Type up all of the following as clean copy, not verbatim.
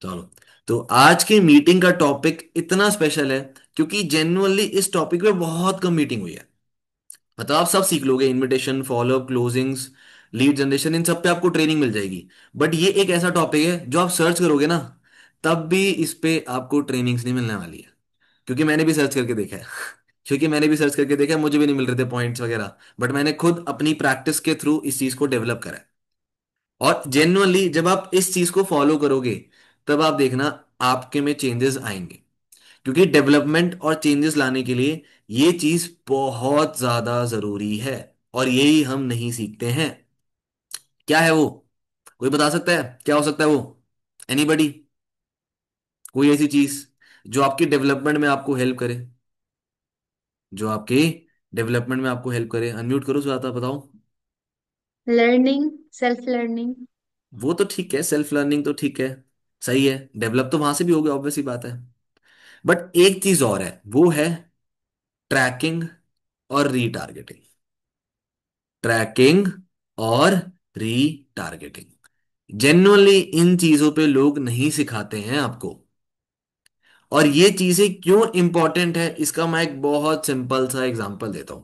चलो, तो आज की मीटिंग का टॉपिक इतना स्पेशल है क्योंकि जेन्युइनली इस टॉपिक पे बहुत कम मीटिंग हुई है। मतलब आप सब सीख लोगे, invitation, follow-up, closings, lead generation, इन सब पे आपको ट्रेनिंग मिल जाएगी। बट ये एक ऐसा टॉपिक है जो आप सर्च करोगे ना, तब भी इस पे आपको ट्रेनिंग्स नहीं मिलने वाली है। क्योंकि मैंने भी सर्च करके देखा है क्योंकि मैंने भी सर्च करके देखा है, मुझे भी नहीं मिल रहे थे पॉइंट्स वगैरह। बट मैंने खुद अपनी प्रैक्टिस के थ्रू इस चीज को डेवलप करा है। और जेन्युइनली जब आप इस चीज को फॉलो करोगे, तब आप देखना आपके में चेंजेस आएंगे। क्योंकि डेवलपमेंट और चेंजेस लाने के लिए ये चीज बहुत ज्यादा जरूरी है। और यही हम नहीं सीखते हैं। क्या है वो? कोई बता सकता है क्या हो सकता है वो? एनीबडी? कोई ऐसी चीज जो आपकी डेवलपमेंट में आपको हेल्प करे, जो आपके डेवलपमेंट में आपको हेल्प करे? अनम्यूट करो, सुजाता, बताओ। Learning, self learning. वो तो ठीक है, सेल्फ लर्निंग तो ठीक है, सही है। डेवलप तो वहां से भी हो गया, ऑब्वियसली बात है। बट एक चीज और है, वो है ट्रैकिंग और रीटारगेटिंग। ट्रैकिंग और रीटारगेटिंग, जेन्युइनली इन चीजों पे लोग नहीं सिखाते हैं आपको। और ये चीजें क्यों इंपॉर्टेंट है, इसका मैं एक बहुत सिंपल सा एग्जांपल देता हूं।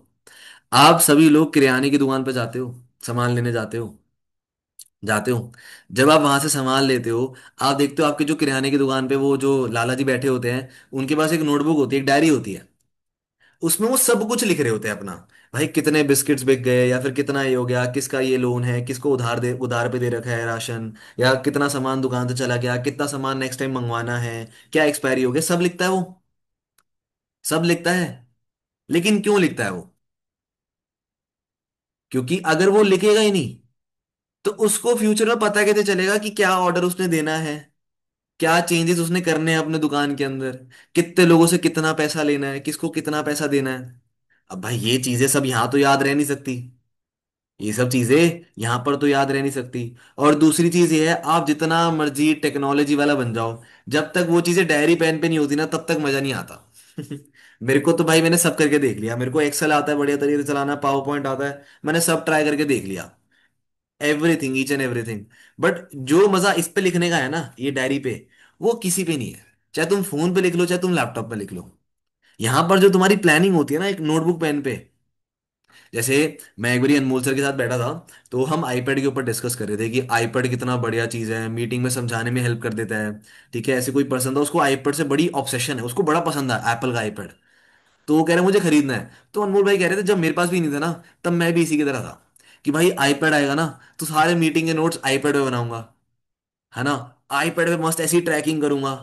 आप सभी लोग किराने की दुकान पे जाते हो, सामान लेने जाते हो। जब आप वहां से सामान लेते हो, आप देखते हो आपके जो किराने की दुकान पे वो जो लाला जी बैठे होते हैं, उनके पास एक नोटबुक होती है, एक डायरी होती है। उसमें वो सब कुछ लिख रहे होते हैं अपना। भाई कितने बिस्किट्स बिक गए, या फिर कितना ये हो गया, किसका ये लोन है, किसको उधार पे दे रखा है राशन, या कितना सामान दुकान से चला गया, कितना सामान नेक्स्ट टाइम मंगवाना है, क्या एक्सपायरी हो गया, सब लिखता है वो। सब लिखता है। लेकिन क्यों लिखता है वो? क्योंकि अगर वो लिखेगा ही नहीं, तो उसको फ्यूचर में पता कैसे चलेगा कि क्या ऑर्डर उसने देना है, क्या चेंजेस उसने करने हैं अपने दुकान के अंदर, कितने लोगों से कितना पैसा लेना है, किसको कितना पैसा देना है। अब भाई ये चीजें सब यहां तो याद रह नहीं सकती। ये सब चीजें यहां पर तो याद रह नहीं सकती। और दूसरी चीज ये है, आप जितना मर्जी टेक्नोलॉजी वाला बन जाओ, जब तक वो चीजें डायरी पेन पे नहीं होती ना, तब तक मजा नहीं आता मेरे को तो भाई, मैंने सब करके देख लिया। मेरे को एक्सेल आता है बढ़िया तरीके से चलाना, पावर पॉइंट आता है, मैंने सब ट्राई करके देख लिया। Everything, each and everything. But जो मजा इस पे लिखने का है ना, ये डायरी पे, वो किसी पे नहीं है। चाहे तुम फोन पे लिख लो, चाहे तुम लैपटॉप पे लिख लो। यहां पर जो तुम्हारी प्लानिंग होती है ना, एक नोटबुक पेन पे। जैसे मैं एक बार अनमोल सर के साथ बैठा था, तो हम आईपैड के ऊपर डिस्कस कर रहे थे कि आईपैड कितना बढ़िया चीज है, मीटिंग में समझाने में हेल्प कर देता है। ठीक है, ऐसे कोई पर्सन था, उसको आईपैड से बड़ी ऑब्सेशन है, उसको बड़ा पसंद है एप्पल का आईपैड। तो वो कह रहे मुझे खरीदना है। तो अनमोल भाई कह रहे थे जब मेरे पास भी नहीं था ना, तब मैं भी इसी की तरह था कि भाई आईपैड आएगा ना, तो सारे मीटिंग के नोट्स आईपैड पे बनाऊंगा, है ना। आईपैड पे मस्त ऐसी ट्रैकिंग करूंगा,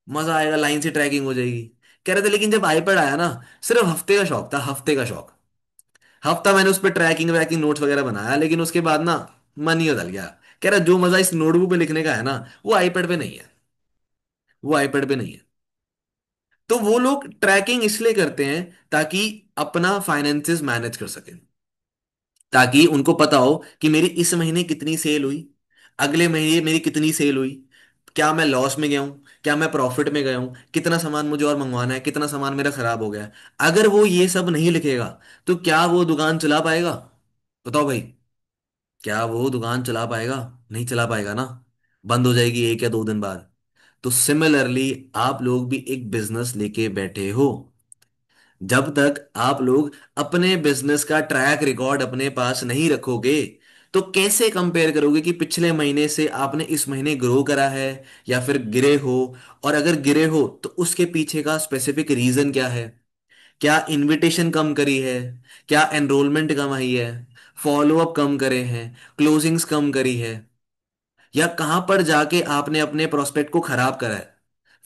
मजा आएगा, लाइन से ट्रैकिंग हो जाएगी। कह रहे थे लेकिन जब आईपैड आया ना, सिर्फ हफ्ते का शौक था, हफ्ते का शौक। हफ्ता मैंने उस पर ट्रैकिंग वैकिंग नोट्स वगैरह बनाया, लेकिन उसके बाद ना मन ही बदल गया। कह रहा जो मजा इस नोटबुक पे लिखने का है ना, वो आईपैड पे नहीं है। वो आईपैड पे नहीं है। तो वो लोग ट्रैकिंग इसलिए करते हैं ताकि अपना फाइनेंसेस मैनेज कर सकें, ताकि उनको पता हो कि मेरी इस महीने कितनी सेल हुई, अगले महीने मेरी कितनी सेल हुई, क्या मैं लॉस में गया हूं, क्या मैं प्रॉफिट में गया हूं, कितना सामान मुझे और मंगवाना है, कितना सामान मेरा खराब हो गया है। अगर वो ये सब नहीं लिखेगा, तो क्या वो दुकान चला पाएगा? बताओ भाई, क्या वो दुकान चला पाएगा? नहीं चला पाएगा ना, बंद हो जाएगी एक या दो दिन बाद। तो सिमिलरली आप लोग भी एक बिजनेस लेके बैठे हो। जब तक आप लोग अपने बिजनेस का ट्रैक रिकॉर्ड अपने पास नहीं रखोगे, तो कैसे कंपेयर करोगे कि पिछले महीने से आपने इस महीने ग्रो करा है या फिर गिरे हो? और अगर गिरे हो तो उसके पीछे का स्पेसिफिक रीजन क्या है? क्या इनविटेशन कम करी है? क्या एनरोलमेंट कम आई है? फॉलोअप कम करे हैं? क्लोजिंग्स कम करी है? या कहां पर जाके आपने अपने प्रोस्पेक्ट को खराब करा है?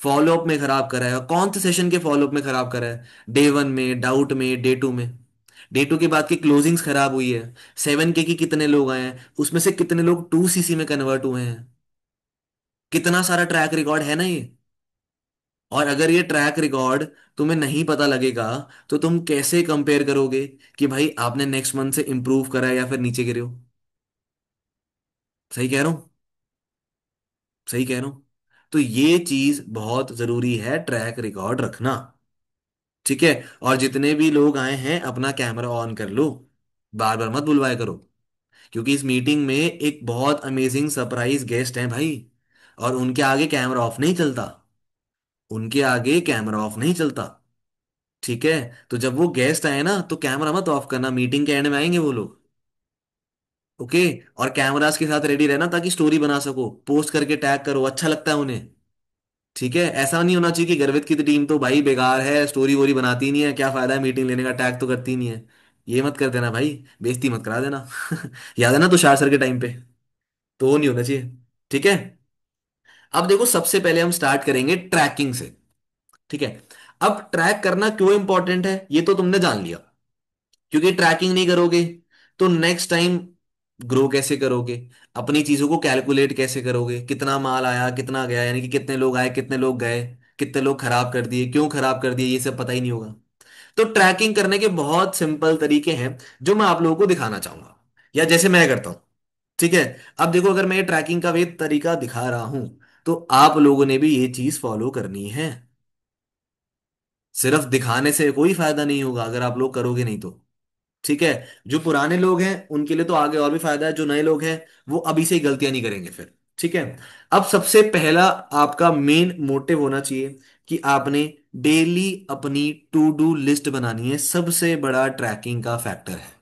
फॉलोअप में खराब करा है, और कौन से सेशन के फॉलोअप में खराब करा है? डे वन में, डाउट में, डे टू में? डे टू के बाद की क्लोजिंग्स खराब हुई है, 7K की कितने लोग आए हैं, उसमें से कितने लोग 2CC में कन्वर्ट हुए हैं? कितना सारा ट्रैक रिकॉर्ड है ना ये। और अगर ये ट्रैक रिकॉर्ड तुम्हें नहीं पता लगेगा, तो तुम कैसे कंपेयर करोगे कि भाई आपने नेक्स्ट मंथ से इंप्रूव करा है या फिर नीचे गिरे हो? सही कह रहा हूं? सही कह रहा हूं? तो ये चीज बहुत जरूरी है, ट्रैक रिकॉर्ड रखना। ठीक है। और जितने भी लोग आए हैं, अपना कैमरा ऑन कर लो, बार बार मत बुलवाया करो। क्योंकि इस मीटिंग में एक बहुत अमेजिंग सरप्राइज गेस्ट है भाई। और उनके आगे कैमरा ऑफ नहीं चलता, उनके आगे कैमरा ऑफ नहीं चलता। ठीक है। तो जब वो गेस्ट आए ना तो कैमरा मत ऑफ करना, मीटिंग के एंड में आएंगे वो लोग। ओके। और कैमरास के साथ रेडी रहना ताकि स्टोरी बना सको, पोस्ट करके टैग करो, अच्छा लगता है उन्हें। ठीक है। ऐसा नहीं होना चाहिए कि गर्वित की टीम तो भाई बेकार है, स्टोरी वोरी बनाती नहीं है, क्या फायदा है मीटिंग लेने का, टैग तो करती नहीं है। ये मत कर देना भाई, बेइज्जती मत करा देना। याद है ना तुषार सर के टाइम पे। तो वो नहीं होना चाहिए। ठीक है। अब देखो, सबसे पहले हम स्टार्ट करेंगे ट्रैकिंग से। ठीक है। अब ट्रैक करना क्यों इंपॉर्टेंट है ये तो तुमने जान लिया। क्योंकि ट्रैकिंग नहीं करोगे तो नेक्स्ट टाइम ग्रो कैसे करोगे, अपनी चीजों को कैलकुलेट कैसे करोगे, कितना माल आया कितना गया, यानी कि कितने लोग आए कितने लोग गए, कितने लोग खराब कर दिए क्यों खराब कर दिए, ये सब पता ही नहीं होगा। तो ट्रैकिंग करने के बहुत सिंपल तरीके हैं जो मैं आप लोगों को दिखाना चाहूंगा, या जैसे मैं करता हूं। ठीक है। अब देखो, अगर मैं ये ट्रैकिंग का वे तरीका दिखा रहा हूं तो आप लोगों ने भी ये चीज फॉलो करनी है। सिर्फ दिखाने से कोई फायदा नहीं होगा अगर आप लोग करोगे नहीं तो। ठीक है। जो पुराने लोग हैं उनके लिए तो आगे और भी फायदा है, जो नए लोग हैं वो अभी से ही गलतियां नहीं करेंगे फिर। ठीक है। अब सबसे पहला आपका मेन मोटिव होना चाहिए कि आपने डेली अपनी टू डू लिस्ट बनानी है, सबसे बड़ा ट्रैकिंग का फैक्टर है।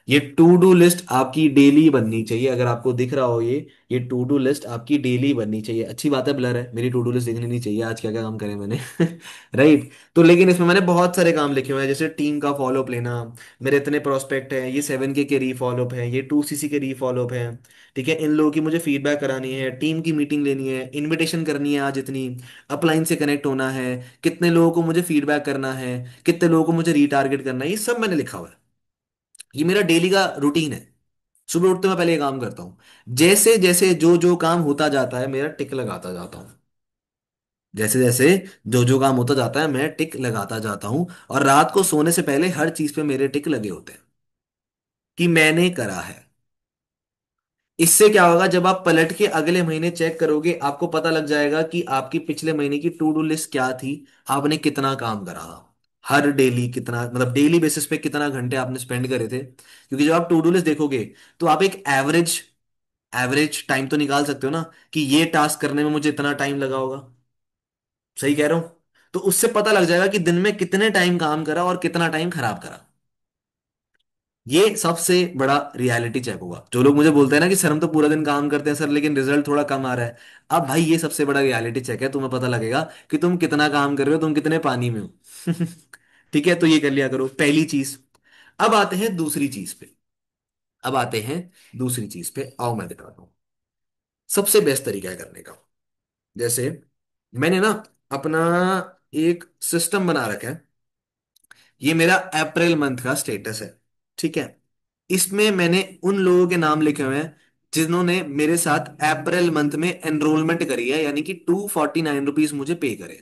ये टू डू लिस्ट आपकी डेली बननी चाहिए, अगर आपको दिख रहा हो ये टू डू लिस्ट आपकी डेली बननी चाहिए। अच्छी बात है, ब्लर है, मेरी टू डू लिस्ट दिखनी नहीं चाहिए आज क्या क्या काम करे मैंने। राइट। तो लेकिन इसमें मैंने बहुत सारे काम लिखे हुए हैं, जैसे टीम का फॉलोअप लेना, मेरे इतने प्रोस्पेक्ट हैं, ये 7K के रीफॉलोअप है, ये 2CC के रीफॉलोअप है। ठीक है। इन लोगों की मुझे फीडबैक करानी है, टीम की मीटिंग लेनी है, इनविटेशन करनी है आज इतनी, अपलाइन से कनेक्ट होना है, कितने लोगों को मुझे फीडबैक करना है, कितने लोगों को मुझे रीटारगेट करना है, ये सब मैंने लिखा हुआ है। ये मेरा डेली का रूटीन है। सुबह उठते मैं पहले ये काम करता हूँ, जैसे जैसे जो जो काम होता जाता है मेरा टिक लगाता जाता हूँ। जैसे जैसे जो जो काम होता जाता है मैं टिक लगाता जाता हूँ, और रात को सोने से पहले हर चीज पे मेरे टिक लगे होते हैं कि मैंने करा है। इससे क्या होगा, जब आप पलट के अगले महीने चेक करोगे आपको पता लग जाएगा कि आपकी पिछले महीने की टू डू लिस्ट क्या थी, आपने कितना काम करा, हर डेली कितना, मतलब डेली बेसिस पे कितना घंटे आपने स्पेंड करे थे। क्योंकि जब आप टू डू लिस्ट देखोगे तो आप एक एवरेज एवरेज टाइम तो निकाल सकते हो ना, कि ये टास्क करने में मुझे इतना टाइम लगा होगा। सही कह रहा हूं। तो उससे पता लग जाएगा कि दिन में कितने टाइम काम करा और कितना टाइम खराब करा। ये सबसे बड़ा रियलिटी चेक होगा। जो लोग मुझे बोलते हैं ना कि सर हम तो पूरा दिन काम करते हैं सर लेकिन रिजल्ट थोड़ा कम आ रहा है, अब भाई ये सबसे बड़ा रियलिटी चेक है, तुम्हें पता लगेगा कि तुम कितना काम कर रहे हो, तुम कितने पानी में हो। ठीक है। तो ये कर लिया करो पहली चीज। अब आते हैं दूसरी चीज पे। अब आते हैं दूसरी चीज पे, आओ मैं दिखाता हूँ सबसे बेस्ट तरीका है करने का। जैसे मैंने ना अपना एक सिस्टम बना रखा है, ये मेरा अप्रैल मंथ का स्टेटस है। ठीक है। इसमें मैंने उन लोगों के नाम लिखे हुए हैं जिन्होंने मेरे साथ अप्रैल मंथ में एनरोलमेंट करी है, यानी कि ₹249 मुझे पे करे।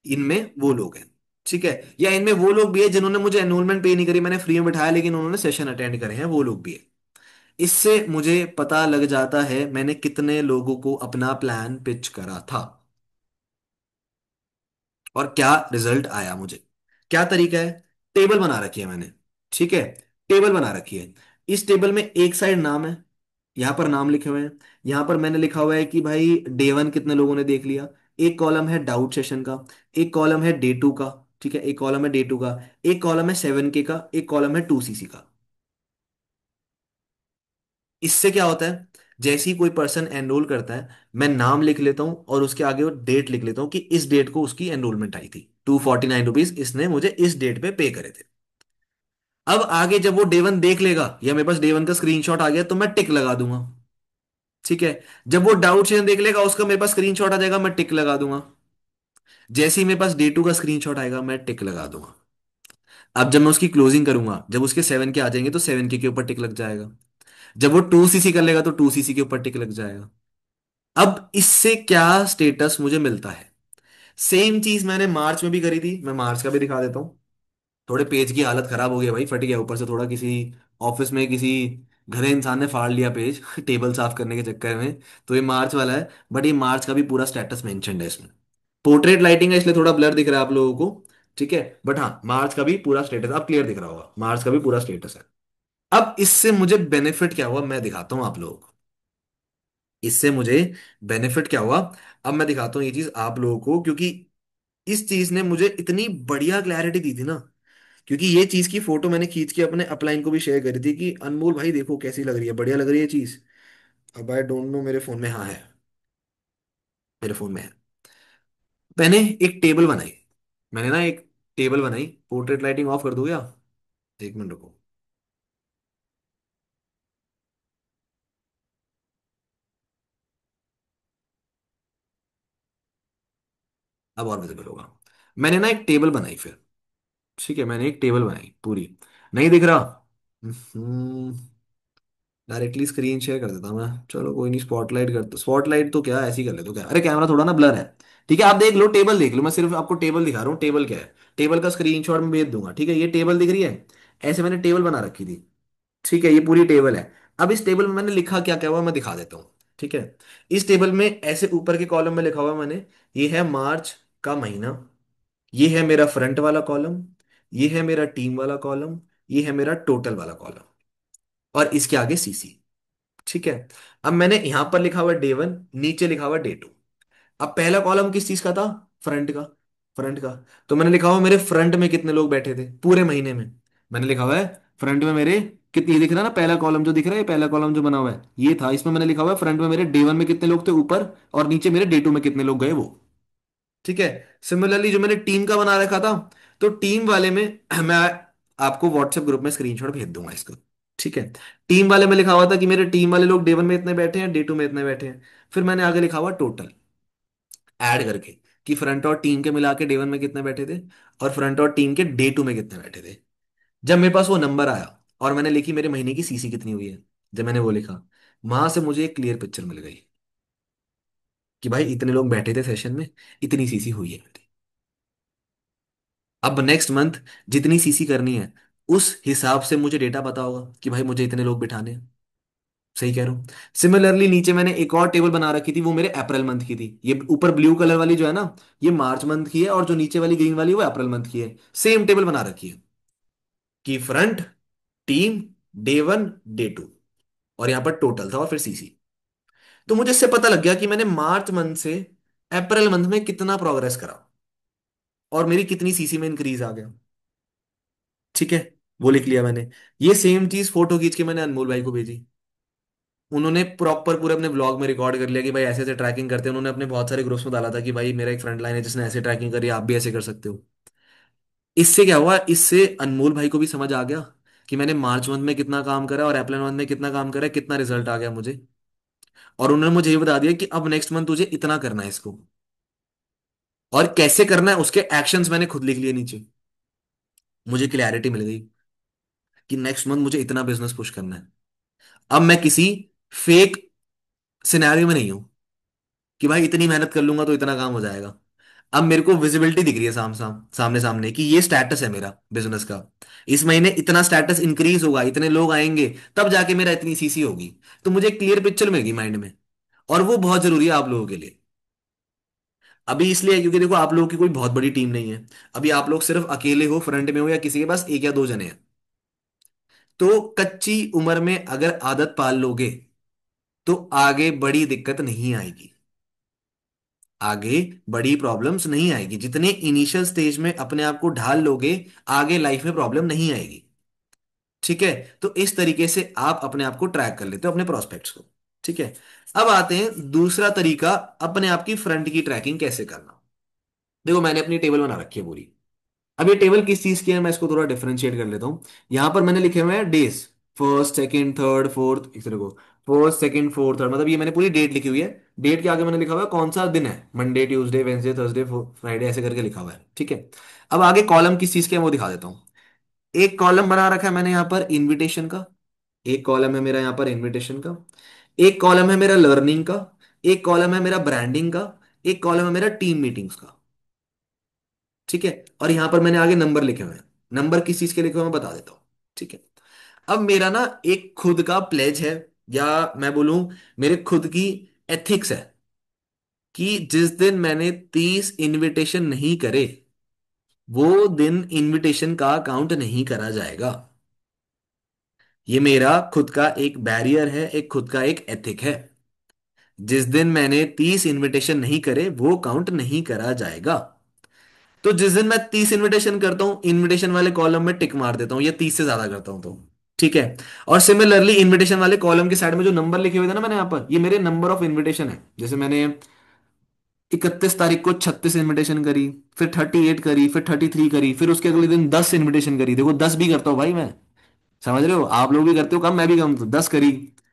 इनमें वो लोग हैं। ठीक है। या इनमें वो लोग भी है जिन्होंने मुझे एनरोलमेंट पे नहीं करी, मैंने फ्री में बिठाया लेकिन उन्होंने सेशन अटेंड करे हैं, वो लोग भी है। इससे मुझे पता लग जाता है मैंने कितने लोगों को अपना प्लान पिच करा था और क्या रिजल्ट आया मुझे। क्या तरीका है, टेबल बना रखी है मैंने। ठीक है। टेबल बना रखी है। इस टेबल में एक साइड नाम है, यहां पर नाम लिखे हुए हैं, यहां पर मैंने लिखा हुआ है कि भाई डे 1 कितने लोगों ने देख लिया। एक कॉलम है डाउट सेशन का, एक कॉलम है डे 2 का। ठीक है। एक कॉलम है डे 2 का, एक कॉलम है 7K का, एक कॉलम है 2CC का। इससे क्या होता है, जैसे ही कोई पर्सन एनरोल करता है मैं नाम लिख लेता हूं और उसके आगे वो डेट लिख लेता हूं कि इस डेट को उसकी एनरोलमेंट आई थी, ₹249 इसने मुझे इस डेट पे पे करे थे। अब आगे जब वो डे 1 देख लेगा या मेरे पास डे 1 का स्क्रीनशॉट आ गया तो मैं टिक लगा दूंगा। ठीक है। जब वो डाउट सेशन देख लेगा उसका मेरे पास स्क्रीनशॉट आ जाएगा, मैं टिक लगा दूंगा। जैसे ही मेरे पास डे 2 का स्क्रीनशॉट आएगा मैं टिक लगा दूंगा। अब जब मैं उसकी क्लोजिंग करूंगा, जब उसके 7K आ जाएंगे तो 7K के ऊपर टिक लग जाएगा। जब वो 2CC कर लेगा तो 2CC के ऊपर टिक लग जाएगा। अब इससे क्या स्टेटस मुझे मिलता है, सेम चीज मैंने मार्च में भी करी थी, मैं मार्च का भी दिखा देता हूँ। थोड़े पेज की हालत खराब हो गई भाई, फट गया ऊपर से, थोड़ा किसी ऑफिस में किसी घरे इंसान ने फाड़ लिया पेज टेबल साफ करने के चक्कर में। तो ये मार्च वाला है, बट ये मार्च का भी पूरा स्टेटस मेंशन्ड है इसमें। पोर्ट्रेट लाइटिंग है इसलिए थोड़ा ब्लर दिख रहा है आप लोगों को। ठीक है। बट हाँ, मार्च का भी पूरा स्टेटस अब क्लियर दिख रहा होगा, मार्च का भी पूरा स्टेटस है। अब इससे मुझे बेनिफिट क्या हुआ मैं दिखाता हूँ आप लोगों को। इससे मुझे बेनिफिट क्या हुआ? अब मैं दिखाता हूँ ये चीज आप लोगों को, क्योंकि इस चीज ने मुझे इतनी बढ़िया क्लैरिटी दी थी ना। क्योंकि ये चीज की फोटो मैंने खींच के अपने अपलाइन को भी शेयर करी थी कि अनमोल भाई देखो कैसी लग रही है, बढ़िया लग रही है चीज। अब आई डोंट नो मेरे फोन में, हाँ है, मेरे फोन में है। मैंने एक टेबल बनाई। मैंने ना एक टेबल बनाई। पोर्ट्रेट लाइटिंग ऑफ कर दो क्या? एक मिनट रुको। अब और विजिबल होगा। मैंने ना एक टेबल बनाई फिर। ठीक है, मैंने एक टेबल बनाई पूरी। नहीं दिख रहा? डायरेक्टली स्क्रीन शेयर कर देता हूँ मैं, चलो कोई नहीं। स्पॉटलाइट कर दो, स्पॉटलाइट तो क्या ऐसे ही कर लेते हो क्या, अरे कैमरा थोड़ा ना ब्लर है। ठीक है, आप देख लो, टेबल देख लो, मैं सिर्फ आपको टेबल दिखा रहा हूँ, टेबल क्या है। टेबल का स्क्रीनशॉट मैं भेज दूंगा, ठीक है? ये टेबल दिख रही है, ऐसे मैंने टेबल बना रखी थी। ठीक है, ये पूरी टेबल है। अब इस टेबल में मैंने लिखा क्या क्या हुआ मैं दिखा देता हूँ। ठीक है, इस टेबल में ऐसे ऊपर के कॉलम में लिखा हुआ मैंने, ये है मार्च का महीना, ये है मेरा फ्रंट वाला कॉलम, ये है मेरा टीम वाला कॉलम, ये है मेरा टोटल वाला कॉलम, और इसके आगे सीसी। ठीक है, अब मैंने यहां पर लिखा हुआ डे वन, नीचे लिखा हुआ डे टू। अब पहला कॉलम किस चीज का था? फ्रंट का। फ्रंट का। तो मैंने लिखा हुआ मेरे फ्रंट में कितने लोग बैठे थे पूरे महीने में। मैंने लिखा हुआ है फ्रंट में मेरे कितने, ये दिख रहा है ना पहला कॉलम जो दिख रहा है, ये पहला कॉलम जो बना हुआ है ये था, इसमें मैंने लिखा हुआ है फ्रंट में मेरे डे वन में कितने लोग थे ऊपर, और नीचे मेरे डे टू में कितने लोग गए वो। ठीक है, सिमिलरली जो मैंने टीम का बना रखा था, तो टीम वाले में मैं आपको व्हाट्सएप ग्रुप में स्क्रीनशॉट भेज दूंगा इसका। ठीक है, टीम वाले में लिखा हुआ था कि मेरे टीम वाले लोग डे वन में इतने बैठे हैं, डे टू में इतने बैठे हैं। फिर मैंने आगे लिखा हुआ टोटल, ऐड करके, कि फ्रंट और टीम के मिला के डे वन में कितने बैठे थे, और फ्रंट और टीम के डे टू में कितने बैठे थे। जब मेरे पास वो नंबर आया और मैंने लिखी मेरे महीने की सीसी कितनी हुई है, जब मैंने वो लिखा, वहां से मुझे एक क्लियर पिक्चर मिल गई कि भाई इतने लोग बैठे थे सेशन में, इतनी सीसी हुई है मेरी। अब नेक्स्ट मंथ जितनी सीसी करनी है, उस हिसाब से मुझे डेटा पता होगा कि भाई मुझे इतने लोग बिठाने हैं। सही कह रहा हूँ। सिमिलरली नीचे मैंने एक और टेबल बना रखी थी, वो मेरे अप्रैल मंथ की थी। ये ऊपर ब्लू कलर वाली जो है ना, ये मार्च मंथ की है, और जो नीचे वाली ग्रीन वाली वो अप्रैल मंथ की है। सेम टेबल बना रखी है कि front, team, day one, day two, और यहां पर टोटल था और फिर सीसी। तो मुझे इससे पता लग गया कि मैंने मार्च मंथ से अप्रैल मंथ में कितना प्रोग्रेस करा, और मेरी कितनी सीसी में इंक्रीज आ गया। ठीक है, वो लिख लिया मैंने। ये सेम चीज फोटो खींच के मैंने अनमोल भाई को भेजी। उन्होंने प्रॉपर पूरे अपने ब्लॉग में रिकॉर्ड कर लिया कि भाई ऐसे ऐसे ट्रैकिंग करते हैं। उन्होंने अपने बहुत सारे ग्रुप्स में डाला था कि भाई मेरा एक फ्रेंड लाइन है जिसने ऐसे ट्रैकिंग करी, आप भी ऐसे कर सकते हो। इससे क्या हुआ, इससे अनमोल भाई को भी समझ आ गया कि मैंने मार्च मंथ में कितना काम करा और अप्रैल मंथ में कितना काम करा, कितना रिजल्ट आ गया मुझे। और उन्होंने मुझे ये बता दिया कि अब नेक्स्ट मंथ तुझे इतना करना है इसको, और कैसे करना है उसके एक्शंस मैंने खुद लिख लिए नीचे। मुझे क्लैरिटी मिल गई कि नेक्स्ट मंथ मुझे इतना बिजनेस पुश करना है। अब मैं किसी फेक सिनेरियो में नहीं हूं कि भाई इतनी मेहनत कर लूंगा तो इतना काम हो जाएगा। अब मेरे को विजिबिलिटी दिख रही है सामने सामने कि ये स्टेटस है मेरा बिजनेस का। इस महीने इतना स्टेटस इंक्रीज होगा, इतने लोग आएंगे, तब जाके मेरा इतनी सीसी होगी। तो मुझे क्लियर पिक्चर मिल गई माइंड में, और वो बहुत जरूरी है आप लोगों के लिए। अभी इसलिए क्योंकि देखो आप लोगों की कोई बहुत बड़ी टीम नहीं है। अभी आप लोग सिर्फ अकेले हो फ्रंट में हो, या किसी के पास एक या दो जने हैं। तो कच्ची उम्र में अगर आदत पाल लोगे तो आगे बड़ी दिक्कत नहीं आएगी, आगे बड़ी प्रॉब्लम्स नहीं आएगी। जितने इनिशियल स्टेज में अपने आप को ढाल लोगे, आगे लाइफ में प्रॉब्लम नहीं आएगी। ठीक है, तो इस तरीके से आप अपने आप को ट्रैक कर लेते हो, अपने प्रोस्पेक्ट्स को। ठीक है, अब आते हैं दूसरा तरीका, अपने आप की फ्रंट की ट्रैकिंग कैसे करना। देखो मैंने अपनी टेबल बना रखी है पूरी। अब ये टेबल किस चीज की है, मैं इसको थोड़ा डिफरेंशिएट कर लेता हूँ। यहां पर मैंने लिखे हुए हैं days, first second third fourth, इस तरह को। फर्स्ट सेकंड फोर्थ थर्ड, मतलब ये मैंने पूरी डेट लिखी हुई है। डेट के आगे मैंने लिखा हुआ है कौन सा दिन है, Monday Tuesday Wednesday Thursday Friday, ऐसे करके लिखा हुआ है। ठीक है, अब आगे कॉलम किस चीज के हैं वो दिखा देता हूँ। एक कॉलम बना रखा है मैंने यहाँ पर इनविटेशन का, एक कॉलम है मेरा यहाँ पर इनविटेशन का, एक कॉलम है मेरा लर्निंग का, एक कॉलम है मेरा ब्रांडिंग का, एक कॉलम है मेरा टीम मीटिंग्स का। ठीक है, और यहां पर मैंने आगे नंबर लिखे हुए हैं। नंबर किस चीज के लिखे हुए हैं मैं बता देता हूँ। ठीक है, अब मेरा ना एक खुद का प्लेज है, या मैं बोलूं मेरे खुद की एथिक्स है, कि जिस दिन मैंने 30 इनविटेशन नहीं करे, वो दिन इनविटेशन का काउंट नहीं करा जाएगा। ये मेरा खुद का एक बैरियर है, एक खुद का एक एथिक है। जिस दिन मैंने 30 इनविटेशन नहीं करे वो काउंट नहीं करा जाएगा। तो जिस दिन मैं 30 इनविटेशन करता हूं, इनविटेशन वाले कॉलम में टिक मार देता हूं, या 30 से ज्यादा करता हूं तो ठीक है। और सिमिलरली इनविटेशन वाले कॉलम के साइड में जो नंबर लिखे हुए थे ना मैंने यहां पर, ये मेरे नंबर ऑफ इनविटेशन है। जैसे मैंने 31 तारीख को 36 इनविटेशन करी, फिर 38 करी, फिर 33 करी, फिर उसके अगले दिन 10 इनविटेशन करी। देखो 10 भी करता हूँ भाई मैं, समझ रहे हो? आप लोग भी करते हो कम, मैं भी कम, तो 10 करी।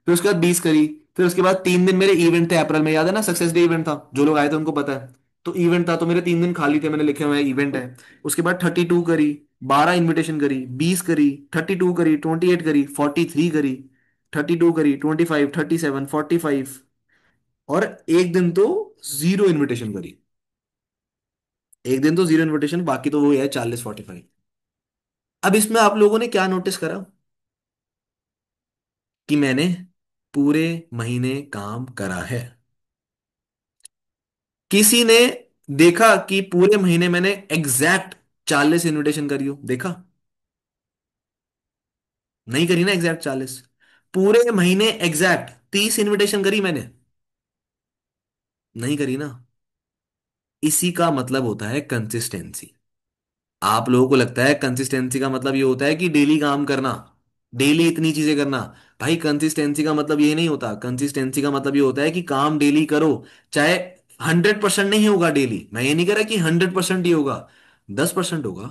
फिर उसके बाद 20 करी। फिर उसके बाद 3 दिन मेरे इवेंट थे अप्रैल में, याद है ना, सक्सेस डे इवेंट था, जो लोग आए थे उनको पता है। तो इवेंट था तो मेरे 3 दिन खाली थे, मैंने लिखे हुए हैं इवेंट है। उसके बाद 32 करी, 12 इन्विटेशन करी, 20 करी, 32 करी, 28 करी, 43 करी, 32 करी, 25, 37, 45, और एक दिन तो जीरो इन्विटेशन करी। एक दिन तो जीरो इन्विटेशन, बाकी तो वो है 40, 45। अब इसमें आप लोगों ने क्या नोटिस करा कि मैंने पूरे महीने काम करा है? किसी ने देखा कि पूरे महीने मैंने एग्जैक्ट 40 इनविटेशन करी हो? देखा? नहीं करी ना एग्जैक्ट 40। पूरे महीने एग्जैक्ट 30 इनविटेशन करी मैंने? नहीं करी ना। इसी का मतलब होता है कंसिस्टेंसी। आप लोगों को लगता है कंसिस्टेंसी का मतलब ये होता है कि डेली काम करना, डेली इतनी चीजें करना। भाई कंसिस्टेंसी का मतलब ये नहीं होता। कंसिस्टेंसी का मतलब ये होता है कि काम डेली करो। चाहे 100% नहीं होगा डेली, मैं ये नहीं कह रहा कि 100% ही होगा, 10% होगा।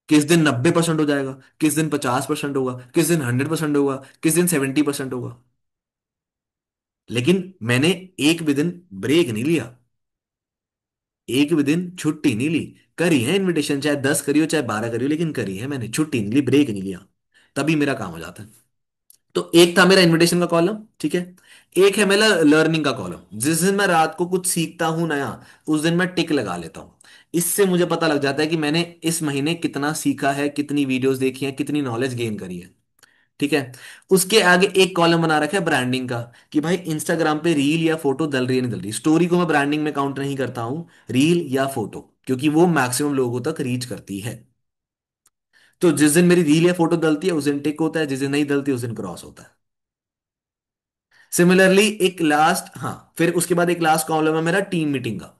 किस दिन 90% हो जाएगा, किस दिन 50% होगा, किस दिन 100% होगा, किस दिन 70% होगा। लेकिन मैंने एक भी दिन ब्रेक नहीं लिया, एक भी दिन छुट्टी नहीं ली। करी है इनविटेशन, चाहे 10 करी हो चाहे 12 करी हो, लेकिन करी है मैंने, छुट्टी नहीं ली, ब्रेक नहीं लिया। तभी मेरा काम हो जाता है। तो एक था मेरा इनविटेशन का कॉलम, ठीक है। एक है मेरा लर्निंग का कॉलम। जिस दिन मैं रात को कुछ सीखता हूं नया, उस दिन मैं टिक लगा लेता हूं। इससे मुझे पता लग जाता है कि मैंने इस महीने कितना सीखा है, कितनी वीडियोस देखी है, कितनी नॉलेज गेन करी है, ठीक है। उसके आगे एक कॉलम बना रखा है ब्रांडिंग का, कि भाई इंस्टाग्राम पे रील या फोटो डल रही है नहीं डल रही। स्टोरी को मैं ब्रांडिंग में काउंट नहीं करता हूं, रील या फोटो, क्योंकि वो मैक्सिमम लोगों तक रीच करती है। तो जिस दिन मेरी रील या फोटो डलती है उस दिन टिक होता है, जिस दिन नहीं डलती उस दिन क्रॉस होता है। सिमिलरली एक लास्ट, हाँ, फिर उसके बाद एक लास्ट कॉलम है मेरा टीम मीटिंग का।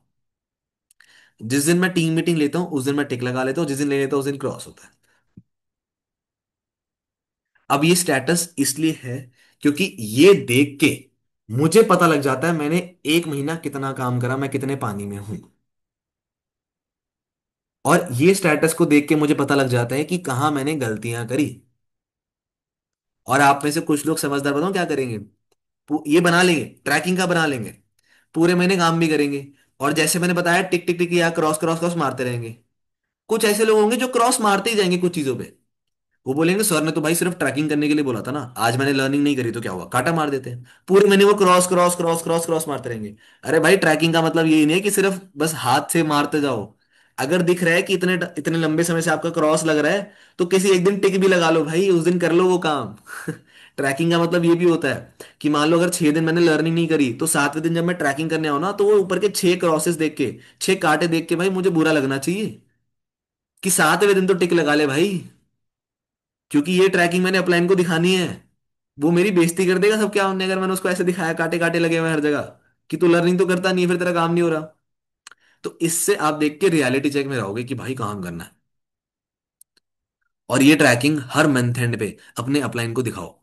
जिस दिन मैं टीम मीटिंग लेता हूं उस दिन मैं टिक लगा लेता हूं, जिस दिन नहीं लेता हूं उस दिन क्रॉस होता है। अब ये स्टेटस इसलिए है क्योंकि ये देख के मुझे पता लग जाता है मैंने एक महीना कितना काम करा, मैं कितने पानी में हूं। और ये स्टेटस को देख के मुझे पता लग जाता है कि कहाँ मैंने गलतियां करी। और आप में से कुछ लोग समझदार, बताओ क्या करेंगे, ये बना लेंगे, ट्रैकिंग का बना लेंगे, पूरे महीने काम भी करेंगे, और जैसे मैंने बताया टिक टिक टिक या क्रॉस क्रॉस क्रॉस मारते रहेंगे। कुछ ऐसे लोग होंगे जो क्रॉस मारते ही जाएंगे कुछ चीजों पे। वो बोलेंगे सर ने तो भाई सिर्फ ट्रैकिंग करने के लिए बोला था ना, आज मैंने लर्निंग नहीं करी तो क्या हुआ, काटा मार देते हैं। पूरे महीने वो cross cross cross cross cross मारते रहेंगे। अरे भाई ट्रैकिंग का मतलब यही नहीं है कि सिर्फ बस हाथ से मारते जाओ। अगर दिख रहा है कि इतने इतने लंबे समय से आपका क्रॉस लग रहा है, तो किसी एक दिन टिक भी लगा लो भाई, उस दिन कर लो वो काम। ट्रैकिंग का मतलब ये भी होता है कि मान लो अगर 6 दिन मैंने लर्निंग नहीं करी, तो 7वें दिन जब मैं ट्रैकिंग करने आऊं ना, तो वो ऊपर के 6 क्रॉसेस देख के, 6 कांटे देख के भाई मुझे बुरा लगना चाहिए कि 7वें दिन तो टिक लगा ले भाई। क्योंकि ये ट्रैकिंग मैंने अपलाइन को दिखानी है। वो मेरी बेइज्जती कर देगा सब क्या होने, अगर मैंने उसको ऐसे दिखाया कांटे कांटे लगे हुए हैं हर जगह कि तू लर्निंग तो करता नहीं है, फिर तेरा काम नहीं हो रहा। तो इससे आप देख के रियलिटी चेक में रहोगे कि भाई काम करना है। और ये ट्रैकिंग हर मंथ एंड पे अपने अपलाइन को दिखाओ।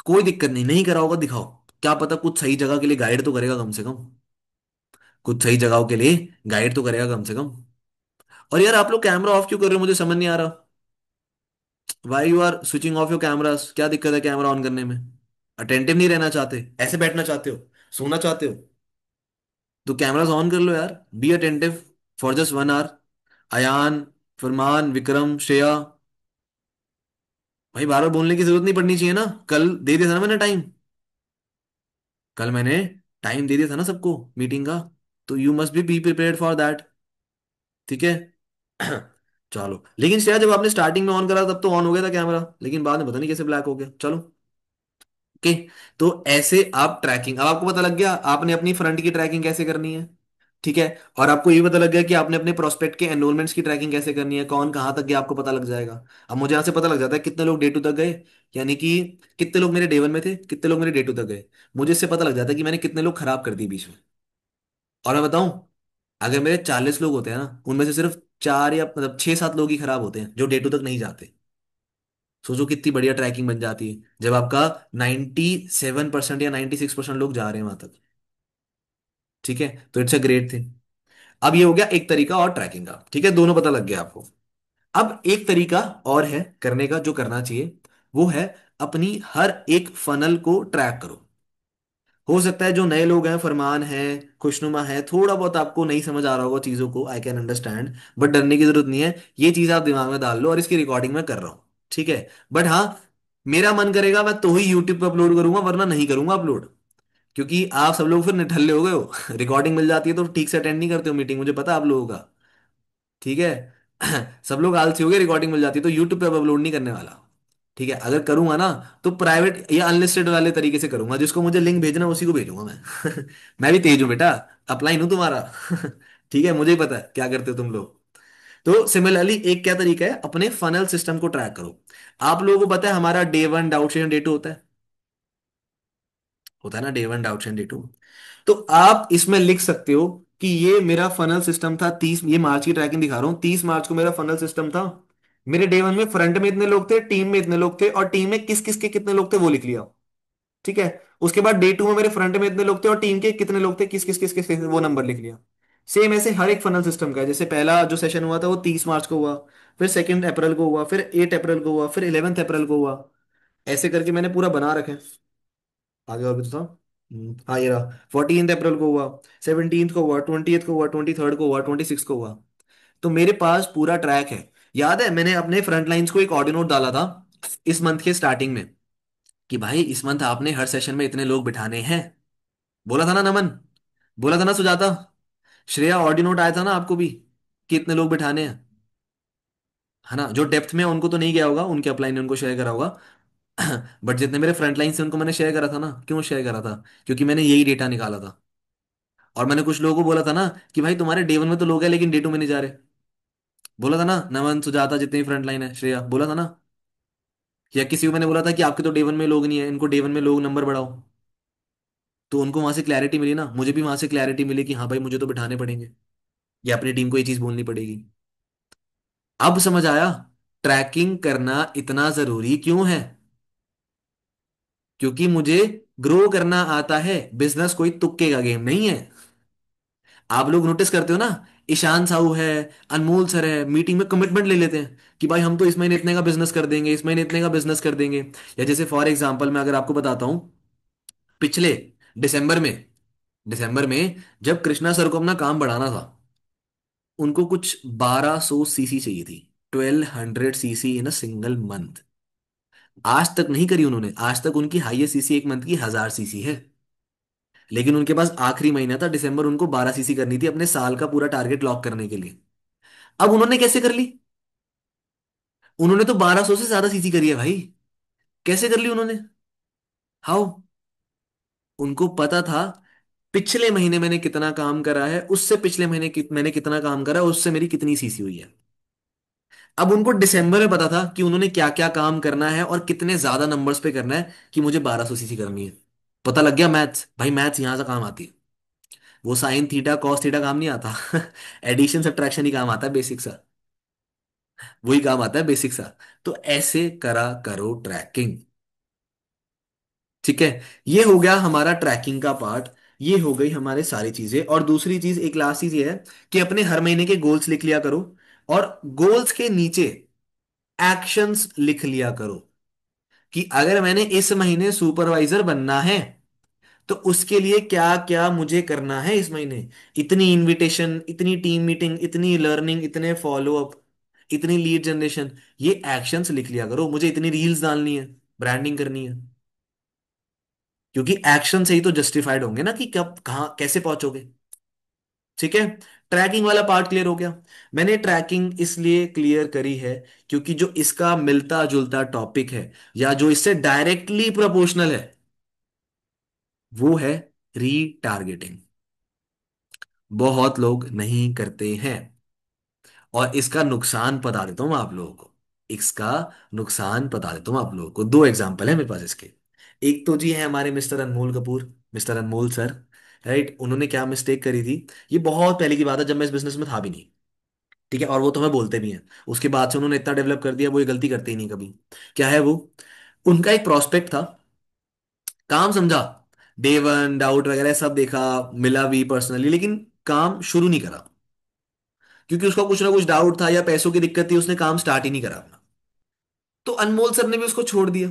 कोई दिक्कत नहीं, नहीं करा होगा दिखाओ। क्या पता कुछ सही जगह के लिए गाइड तो करेगा कम से कम, कुछ सही जगहों के लिए गाइड तो करेगा कम से कम। और यार आप लोग कैमरा ऑफ क्यों कर रहे हो, मुझे समझ नहीं आ रहा। Why you are switching off your cameras, क्या दिक्कत है कैमरा ऑन करने में? अटेंटिव नहीं रहना चाहते, ऐसे बैठना चाहते हो, सोना चाहते हो, तो कैमरास ऑन कर लो यार। Be attentive for just 1 hour. Ayaan, Farman, Vikram, Shreya, भाई बार बार बोलने की जरूरत नहीं पड़नी चाहिए ना। कल दे दिया था ना मैंने टाइम, कल मैंने टाइम दे दिया था ना सबको मीटिंग का। तो you must be prepared for that, ठीक है। चलो, लेकिन श्रेया जब आपने स्टार्टिंग में ऑन करा तब तो ऑन हो गया था कैमरा, लेकिन बाद में पता नहीं कैसे ब्लैक हो गया। चलो, ओके। तो ऐसे आप ट्रैकिंग, अब आपको पता लग गया आपने अपनी फ्रंट की ट्रैकिंग कैसे करनी है। ठीक है। और आपको ये पता लग गया कि आपने अपने प्रोस्पेक्ट के एनरोलमेंट्स की ट्रैकिंग कैसे करनी है, कौन कहाँ तक गया आपको पता लग जाएगा। अब मुझे यहाँ से पता लग जाता है कितने लोग डे 2 तक गए, यानी कि कितने लोग मेरे डे 1 में थे, कितने लोग मेरे डे 2 तक गए। मुझे इससे पता लग जाता है कि मैंने कितने लोग खराब कर दिए बीच में। और मैं बताऊं, अगर मेरे 40 लोग होते हैं ना, उनमें से सिर्फ 4 या मतलब 6-7 लोग ही खराब होते हैं जो डे 2 तक नहीं जाते। सोचो कितनी बढ़िया ट्रैकिंग बन जाती है जब आपका 97% या 96% लोग जा रहे हैं वहां तक। ठीक है, तो इट्स अ ग्रेट थिंग। अब ये हो गया एक तरीका और ट्रैकिंग का, ठीक है, दोनों पता लग गया आपको। अब एक तरीका और है करने का जो करना चाहिए, वो है अपनी हर एक फनल को ट्रैक करो। हो सकता है जो नए लोग हैं, फरमान है, खुशनुमा है, थोड़ा बहुत आपको नहीं समझ आ रहा होगा चीजों को, आई कैन अंडरस्टैंड, बट डरने की जरूरत नहीं है। ये चीज आप दिमाग में डाल लो, और इसकी रिकॉर्डिंग मैं कर रहा हूँ, ठीक है। बट हाँ, मेरा मन करेगा मैं तो ही यूट्यूब पे अपलोड करूंगा, वरना नहीं करूंगा अपलोड। क्योंकि आप सब लोग फिर निठल्ले हो गए हो रिकॉर्डिंग मिल जाती है तो ठीक से अटेंड नहीं करते हो मीटिंग, मुझे पता है आप लोगों का। ठीक है सब लोग आलसी हो गए, रिकॉर्डिंग मिल जाती है तो यूट्यूब पे अब अपलोड नहीं करने वाला। ठीक है, अगर करूंगा ना तो प्राइवेट या अनलिस्टेड वाले तरीके से करूंगा, जिसको मुझे लिंक भेजना है उसी को भेजूंगा मैं मैं भी तेज हूं बेटा, अपलाइन हूं तुम्हारा ठीक है, मुझे ही पता है क्या करते हो तुम लोग। तो सिमिलरली एक क्या तरीका है, अपने फनल सिस्टम को ट्रैक करो। आप लोगों को पता है हमारा डे 1 डाउट सेशन, डे 2 होता है ना, डे 1 डाउट सेशन, डे 2। तो आप इसमें लिख सकते हो कि ये मेरा फनल सिस्टम था 30, ये मार्च की ट्रैकिंग दिखा रहा हूँ, 30 मार्च को मेरा फनल सिस्टम था। मेरे डे 1 में फ्रंट में इतने लोग थे, टीम में इतने लोग थे, और टीम में किस किस के कितने लोग थे वो लिख लिया। ठीक है। उसके बाद डे 2 में मेरे फ्रंट में इतने लोग थे और टीम के कितने लोग थे, किस किस थे, वो नंबर लिख लिया। सेम ऐसे हर एक फनल सिस्टम का है। जैसे पहला जो सेशन हुआ था वो 30 मार्च को हुआ, फिर 2 अप्रैल को हुआ, फिर 8 अप्रैल को हुआ, फिर 11 अप्रैल को हुआ। ऐसे करके मैंने पूरा बना रखे। आगे और भी तो था। हाँ ये रहा, 14 अप्रैल को हुआ, 17 को हुआ, 20th को हुआ, 23rd को हुआ, 26 को हुआ। तो मेरे पास पूरा ट्रैक है। याद है मैंने अपने फ्रंट लाइंस को एक ऑडियो नोट डाला था इस मंथ के स्टार्टिंग में, कि भाई इस मंथ आपने हर सेशन में इतने लोग बिठाने हैं। बोला था ना नमन, बोला था ना सुजाता, श्रेया, ऑडियो नोट आया था ना आपको भी कि इतने लोग बिठाने हैं। है ना, जो डेप्थ में उनको तो नहीं गया होगा, उनके अपलाइन ने उनको शेयर करा होगा बट जितने मेरे फ्रंट लाइन से उनको मैंने शेयर करा था ना, क्यों शेयर करा था, क्योंकि मैंने यही डेटा निकाला था। और मैंने कुछ लोगों को बोला था ना कि भाई तुम्हारे डे 1 में तो लोग हैं लेकिन डे 2 में नहीं जा रहे। बोला था ना, नमन, सुजाता, जितनी फ्रंट लाइन है, श्रेया, बोला था ना। या किसी को मैंने बोला था कि आपके तो डे 1 में लोग नहीं है, इनको डे 1 में लोग नंबर बढ़ाओ। तो उनको वहां से क्लैरिटी मिली ना, मुझे भी वहां से क्लैरिटी मिली कि हाँ भाई मुझे तो बिठाने पड़ेंगे, या अपनी टीम को ये चीज बोलनी पड़ेगी। अब समझ आया ट्रैकिंग करना इतना जरूरी क्यों है। क्योंकि मुझे ग्रो करना आता है, बिजनेस कोई तुक्के का गेम नहीं है। आप लोग नोटिस करते हो ना, ईशान साहू है, अनमोल सर है, मीटिंग में कमिटमेंट ले लेते हैं कि भाई हम तो इस महीने इतने का बिजनेस कर देंगे, इस महीने इतने का बिजनेस कर देंगे। या जैसे फॉर एग्जांपल मैं अगर आपको बताता हूं, पिछले दिसंबर में, जब कृष्णा सर को अपना काम बढ़ाना था, उनको कुछ 1200 सीसी चाहिए थी, 1200 CC in a single month. आज तक नहीं करी उन्होंने, आज तक उनकी हाईएस्ट सीसी एक मंथ की 1000 सीसी है। लेकिन उनके पास आखिरी महीना था दिसंबर, उनको 12 सीसी करनी थी अपने साल का पूरा टारगेट लॉक करने के लिए। अब उन्होंने कैसे कर ली, उन्होंने तो 1200 से ज्यादा सीसी करी है भाई। कैसे कर ली उन्होंने, हाउ। उनको पता था पिछले महीने मैंने कितना काम करा है, उससे पिछले महीने मैंने कितना काम करा है, उससे मेरी कितनी सीसी हुई है। अब उनको दिसंबर में पता था कि उन्होंने क्या क्या काम करना है और कितने ज्यादा नंबर्स पे करना है, कि मुझे 1200 सीसी करनी है। पता लग गया, मैथ्स भाई, मैथ्स यहां से काम आती है। वो साइन थीटा कॉस थीटा काम नहीं आता एडिशन सब्ट्रैक्शन ही काम आता है, बेसिक सा। वही काम आता है, बेसिक सा। तो ऐसे करा करो ट्रैकिंग। ठीक है, ये हो गया हमारा ट्रैकिंग का पार्ट। ये हो गई हमारे सारी चीजें। और दूसरी चीज, एक लास्ट चीज ये है कि अपने हर महीने के गोल्स लिख लिया करो, और गोल्स के नीचे एक्शंस लिख लिया करो, कि अगर मैंने इस महीने सुपरवाइजर बनना है तो उसके लिए क्या क्या मुझे करना है इस महीने। इतनी इनविटेशन, इतनी टीम मीटिंग, इतनी लर्निंग, इतने फॉलो अप, इतनी लीड जनरेशन, ये एक्शंस लिख लिया करो। मुझे इतनी रील्स डालनी है, ब्रांडिंग करनी है। क्योंकि एक्शन से ही तो जस्टिफाइड होंगे ना कि कब कहाँ कैसे पहुंचोगे। ठीक है, ट्रैकिंग वाला पार्ट क्लियर हो गया। मैंने ट्रैकिंग इसलिए क्लियर करी है क्योंकि जो इसका मिलता जुलता टॉपिक है, या जो इससे डायरेक्टली प्रोपोर्शनल है, वो है रीटारगेटिंग। बहुत लोग नहीं करते हैं। और इसका नुकसान बता देता हूं मैं आप लोगों को। इसका नुकसान बता देता हूं आप लोगों को, दो एग्जांपल है मेरे पास इसके। एक तो जी है हमारे मिस्टर अनमोल कपूर, मिस्टर अनमोल सर। राइट, उन्होंने क्या मिस्टेक करी थी। ये बहुत पहले की बात है, जब मैं इस बिजनेस में था भी नहीं। ठीक है, और वो तो हमें बोलते भी हैं। उसके बाद से उन्होंने इतना डेवलप कर दिया, वो ये गलती करते ही नहीं कभी। क्या है वो। उनका एक प्रोस्पेक्ट था, काम समझा, डे वन डाउट वगैरह सब देखा, मिला भी पर्सनली, लेकिन काम शुरू नहीं करा। क्योंकि उसका कुछ ना कुछ डाउट था या पैसों की दिक्कत थी, उसने काम स्टार्ट ही नहीं करा अपना। तो अनमोल सर ने भी उसको छोड़ दिया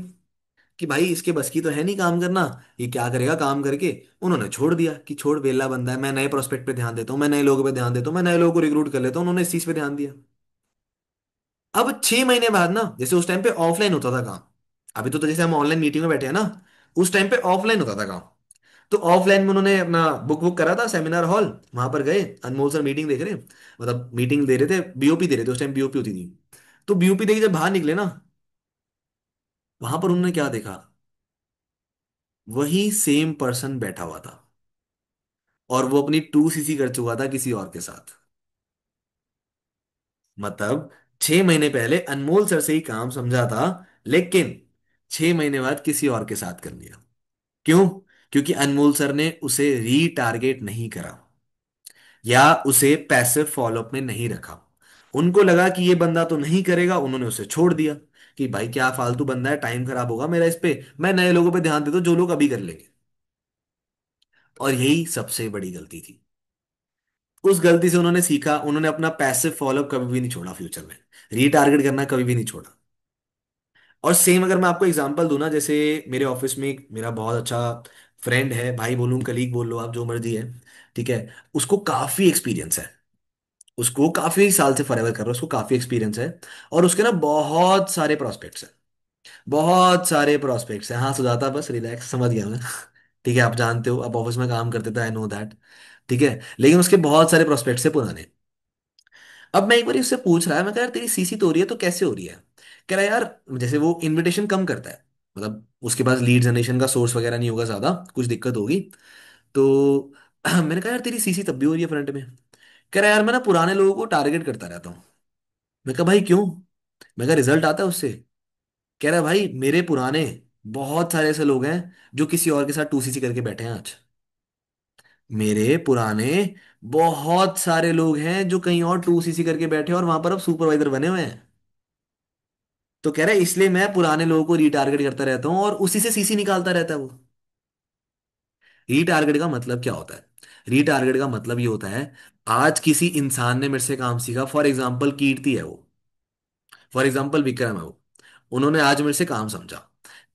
कि भाई इसके बस की तो है नहीं काम करना, ये क्या करेगा काम करके। उन्होंने छोड़ दिया कि छोड़, वेला बंदा है, मैं नए प्रोस्पेक्ट पे ध्यान देता हूँ, मैं नए लोगों पे ध्यान देता हूँ, मैं नए लोगों को रिक्रूट कर लेता हूँ। उन्होंने इस चीज पे ध्यान दिया। अब 6 महीने बाद ना, जैसे उस टाइम पे ऑफलाइन होता था काम, अभी तो जैसे हम ऑनलाइन मीटिंग में बैठे हैं ना, उस टाइम पे ऑफलाइन होता था काम। तो ऑफलाइन में उन्होंने अपना बुक बुक करा था, सेमिनार हॉल, वहां पर गए, अनमोल सर मीटिंग देख रहे, मतलब मीटिंग दे रहे थे, बीओपी दे रहे थे, उस टाइम बीओपी होती थी। तो बीओपी देके जब बाहर निकले ना, वहां पर उन्होंने क्या देखा, वही सेम पर्सन बैठा हुआ था, और वो अपनी 2 सीसी कर चुका था किसी और के साथ। मतलब 6 महीने पहले अनमोल सर से ही काम समझा था, लेकिन 6 महीने बाद किसी और के साथ कर लिया। क्यों? क्योंकि अनमोल सर ने उसे रीटारगेट नहीं करा, या उसे पैसिव फॉलोअप में नहीं रखा। उनको लगा कि ये बंदा तो नहीं करेगा, उन्होंने उसे छोड़ दिया कि भाई क्या फालतू बंदा है, टाइम खराब होगा मेरा इस पे, मैं नए लोगों पे ध्यान देता हूं जो लोग अभी कर लेंगे। और यही सबसे बड़ी गलती थी। उस गलती से उन्होंने सीखा, उन्होंने अपना पैसिव फॉलोअप कभी भी नहीं छोड़ा फ्यूचर में, रीटारगेट करना कभी भी नहीं छोड़ा। और सेम अगर मैं आपको एग्जांपल दूं ना, जैसे मेरे ऑफिस में एक मेरा बहुत अच्छा फ्रेंड है, भाई बोलूं कलीग बोल लो आप, जो मर्जी है। ठीक है, उसको काफी एक्सपीरियंस है, उसको काफी साल से फॉरएवर कर रहा है, उसको काफी एक्सपीरियंस है। और उसके ना बहुत सारे प्रोस्पेक्ट्स हैं, बहुत सारे प्रोस्पेक्ट्स हैं। हाँ सुजाता, बस रिलैक्स, समझ गया मैं। ठीक है, आप जानते हो, आप ऑफिस में काम करते थे, आई नो दैट। ठीक है, लेकिन उसके बहुत सारे प्रोस्पेक्ट्स है पुराने। अब मैं एक बार उससे पूछ रहा है, मैं कह यार तेरी सीसी तो हो रही है, तो कैसे हो रही है। कह रहा है यार, जैसे वो इनविटेशन कम करता है, मतलब उसके पास लीड जनरेशन का सोर्स वगैरह नहीं होगा ज्यादा, कुछ दिक्कत होगी। तो मैंने कहा यार तेरी सीसी तब भी हो रही है फ्रंट में। कह रहा है यार मैं ना पुराने लोगों को टारगेट करता रहता हूँ। मैं कहा भाई क्यों। मैं कहा रिजल्ट आता है उससे। कह रहा है भाई मेरे पुराने बहुत सारे ऐसे लोग हैं जो किसी और के साथ 2 सीसी करके बैठे हैं आज। मेरे पुराने बहुत सारे लोग हैं जो कहीं और 2 सीसी करके बैठे हैं और वहां पर अब सुपरवाइजर बने हुए हैं। तो कह रहा है इसलिए मैं पुराने लोगों को रीटारगेट करता रहता हूँ और उसी से सीसी निकालता रहता है वो। रीटारगेट का मतलब क्या होता है। रीटारगेट का मतलब ये होता है, आज किसी इंसान ने मेरे से काम सीखा, फॉर एग्जाम्पल कीर्ति है वो, फॉर एग्जाम्पल विक्रम है वो, उन्होंने आज मेरे से काम समझा।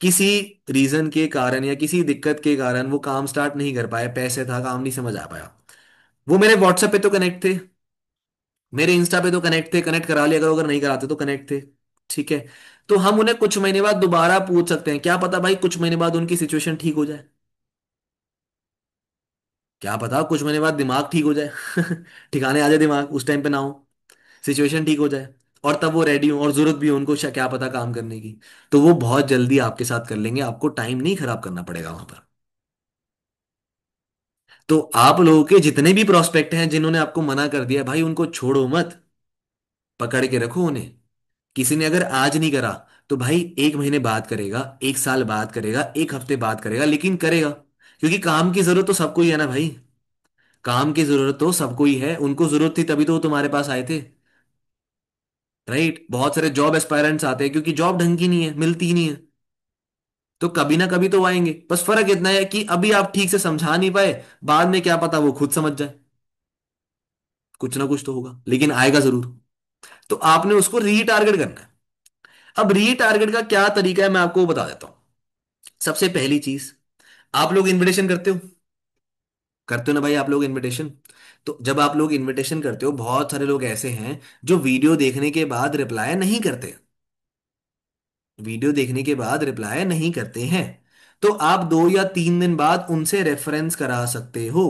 किसी रीजन के कारण या किसी दिक्कत के कारण वो काम स्टार्ट नहीं कर पाए, पैसे था, काम नहीं समझ आ पाया। वो मेरे व्हाट्सएप पे तो कनेक्ट थे, मेरे इंस्टा पे तो कनेक्ट थे, कनेक्ट करा लिया करो, अगर नहीं कराते तो कनेक्ट थे। ठीक है, तो हम उन्हें कुछ महीने बाद दोबारा पूछ सकते हैं, क्या पता भाई कुछ महीने बाद उनकी सिचुएशन ठीक हो जाए। क्या पता कुछ महीने बाद दिमाग ठीक हो जाए। ठिकाने आ जाए दिमाग, उस टाइम पे ना हो, सिचुएशन ठीक हो जाए, और तब वो रेडी हो और जरूरत भी हो उनको, क्या पता काम करने की। तो वो बहुत जल्दी आपके साथ कर लेंगे, आपको टाइम नहीं खराब करना पड़ेगा वहां पर। तो आप लोगों के जितने भी प्रोस्पेक्ट हैं जिन्होंने आपको मना कर दिया, भाई उनको छोड़ो मत, पकड़ के रखो उन्हें। किसी ने अगर आज नहीं करा, तो भाई 1 महीने बाद करेगा, 1 साल बाद करेगा, 1 हफ्ते बाद करेगा, लेकिन करेगा। क्योंकि काम की जरूरत तो सबको ही है ना भाई, काम की जरूरत तो सबको ही है, उनको जरूरत थी तभी तो वो तुम्हारे पास आए थे। राइट, बहुत सारे जॉब एस्पायरेंट्स आते हैं क्योंकि जॉब ढंग की नहीं है, मिलती ही नहीं है। तो कभी ना कभी तो वो आएंगे, बस फर्क इतना है कि अभी आप ठीक से समझा नहीं पाए, बाद में क्या पता वो खुद समझ जाए। कुछ ना कुछ तो होगा, लेकिन आएगा जरूर। तो आपने उसको रीटारगेट करना है। अब रीटारगेट का क्या तरीका है मैं आपको बता देता हूं। सबसे पहली चीज, आप लोग इनविटेशन करते हो ना भाई, आप लोग इनविटेशन। तो जब आप लोग इनविटेशन करते हो, बहुत सारे लोग ऐसे हैं जो वीडियो देखने के बाद रिप्लाई नहीं करते, वीडियो देखने के बाद रिप्लाई नहीं करते हैं। तो आप 2 या 3 दिन बाद उनसे रेफरेंस करा सकते हो।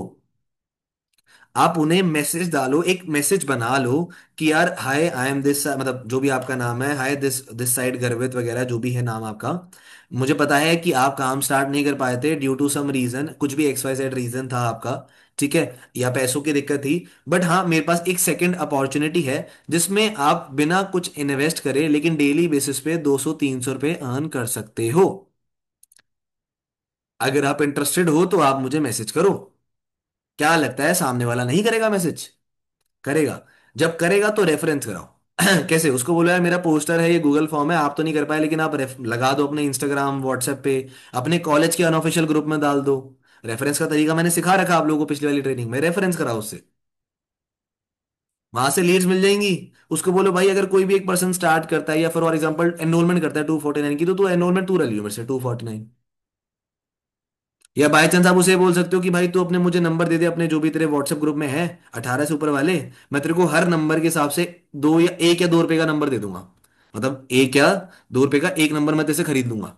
आप उन्हें मैसेज डालो, एक मैसेज बना लो कि यार हाय आई एम दिस, मतलब जो भी आपका नाम है, हाय दिस दिस साइड गर्वित वगैरह जो भी है नाम आपका, मुझे पता है कि आप काम स्टार्ट नहीं कर पाए थे ड्यू टू सम रीजन, कुछ भी एक्स वाई जेड रीजन था आपका, ठीक है, या पैसों की दिक्कत थी। बट हाँ, मेरे पास एक सेकंड अपॉर्चुनिटी है जिसमें आप बिना कुछ इन्वेस्ट करे लेकिन डेली बेसिस पे 200-300 रुपये अर्न कर सकते हो। अगर आप इंटरेस्टेड हो तो आप मुझे मैसेज करो। क्या लगता है सामने वाला नहीं करेगा मैसेज? करेगा। जब करेगा तो रेफरेंस कराओ। कैसे? उसको बोलो यार मेरा पोस्टर है, ये गूगल फॉर्म है, आप तो नहीं कर पाए लेकिन आप लगा दो अपने इंस्टाग्राम व्हाट्सएप पे, अपने कॉलेज के अनऑफिशियल ग्रुप में डाल दो। रेफरेंस का तरीका मैंने सिखा रखा आप लोगों को पिछली वाली ट्रेनिंग में, रेफरेंस कराओ उससे, वहां से लीड्स मिल जाएंगी। उसको बोलो भाई अगर कोई भी एक पर्सन स्टार्ट करता है या फॉर एग्जाम्पल एनरोलमेंट करता है 249 की, तो तू एनरोलमेंट तू रह लियो मेरे से 249। या बाय चांस आप उसे बोल सकते हो कि भाई तू अपने मुझे नंबर दे दे अपने जो भी तेरे व्हाट्सएप ग्रुप में है, 18 से ऊपर वाले, मैं तेरे को हर नंबर के हिसाब से 1 या 2 रुपए का नंबर दे दूंगा। मतलब 1 या 2 रुपए का एक नंबर मैं तेरे से खरीद लूंगा।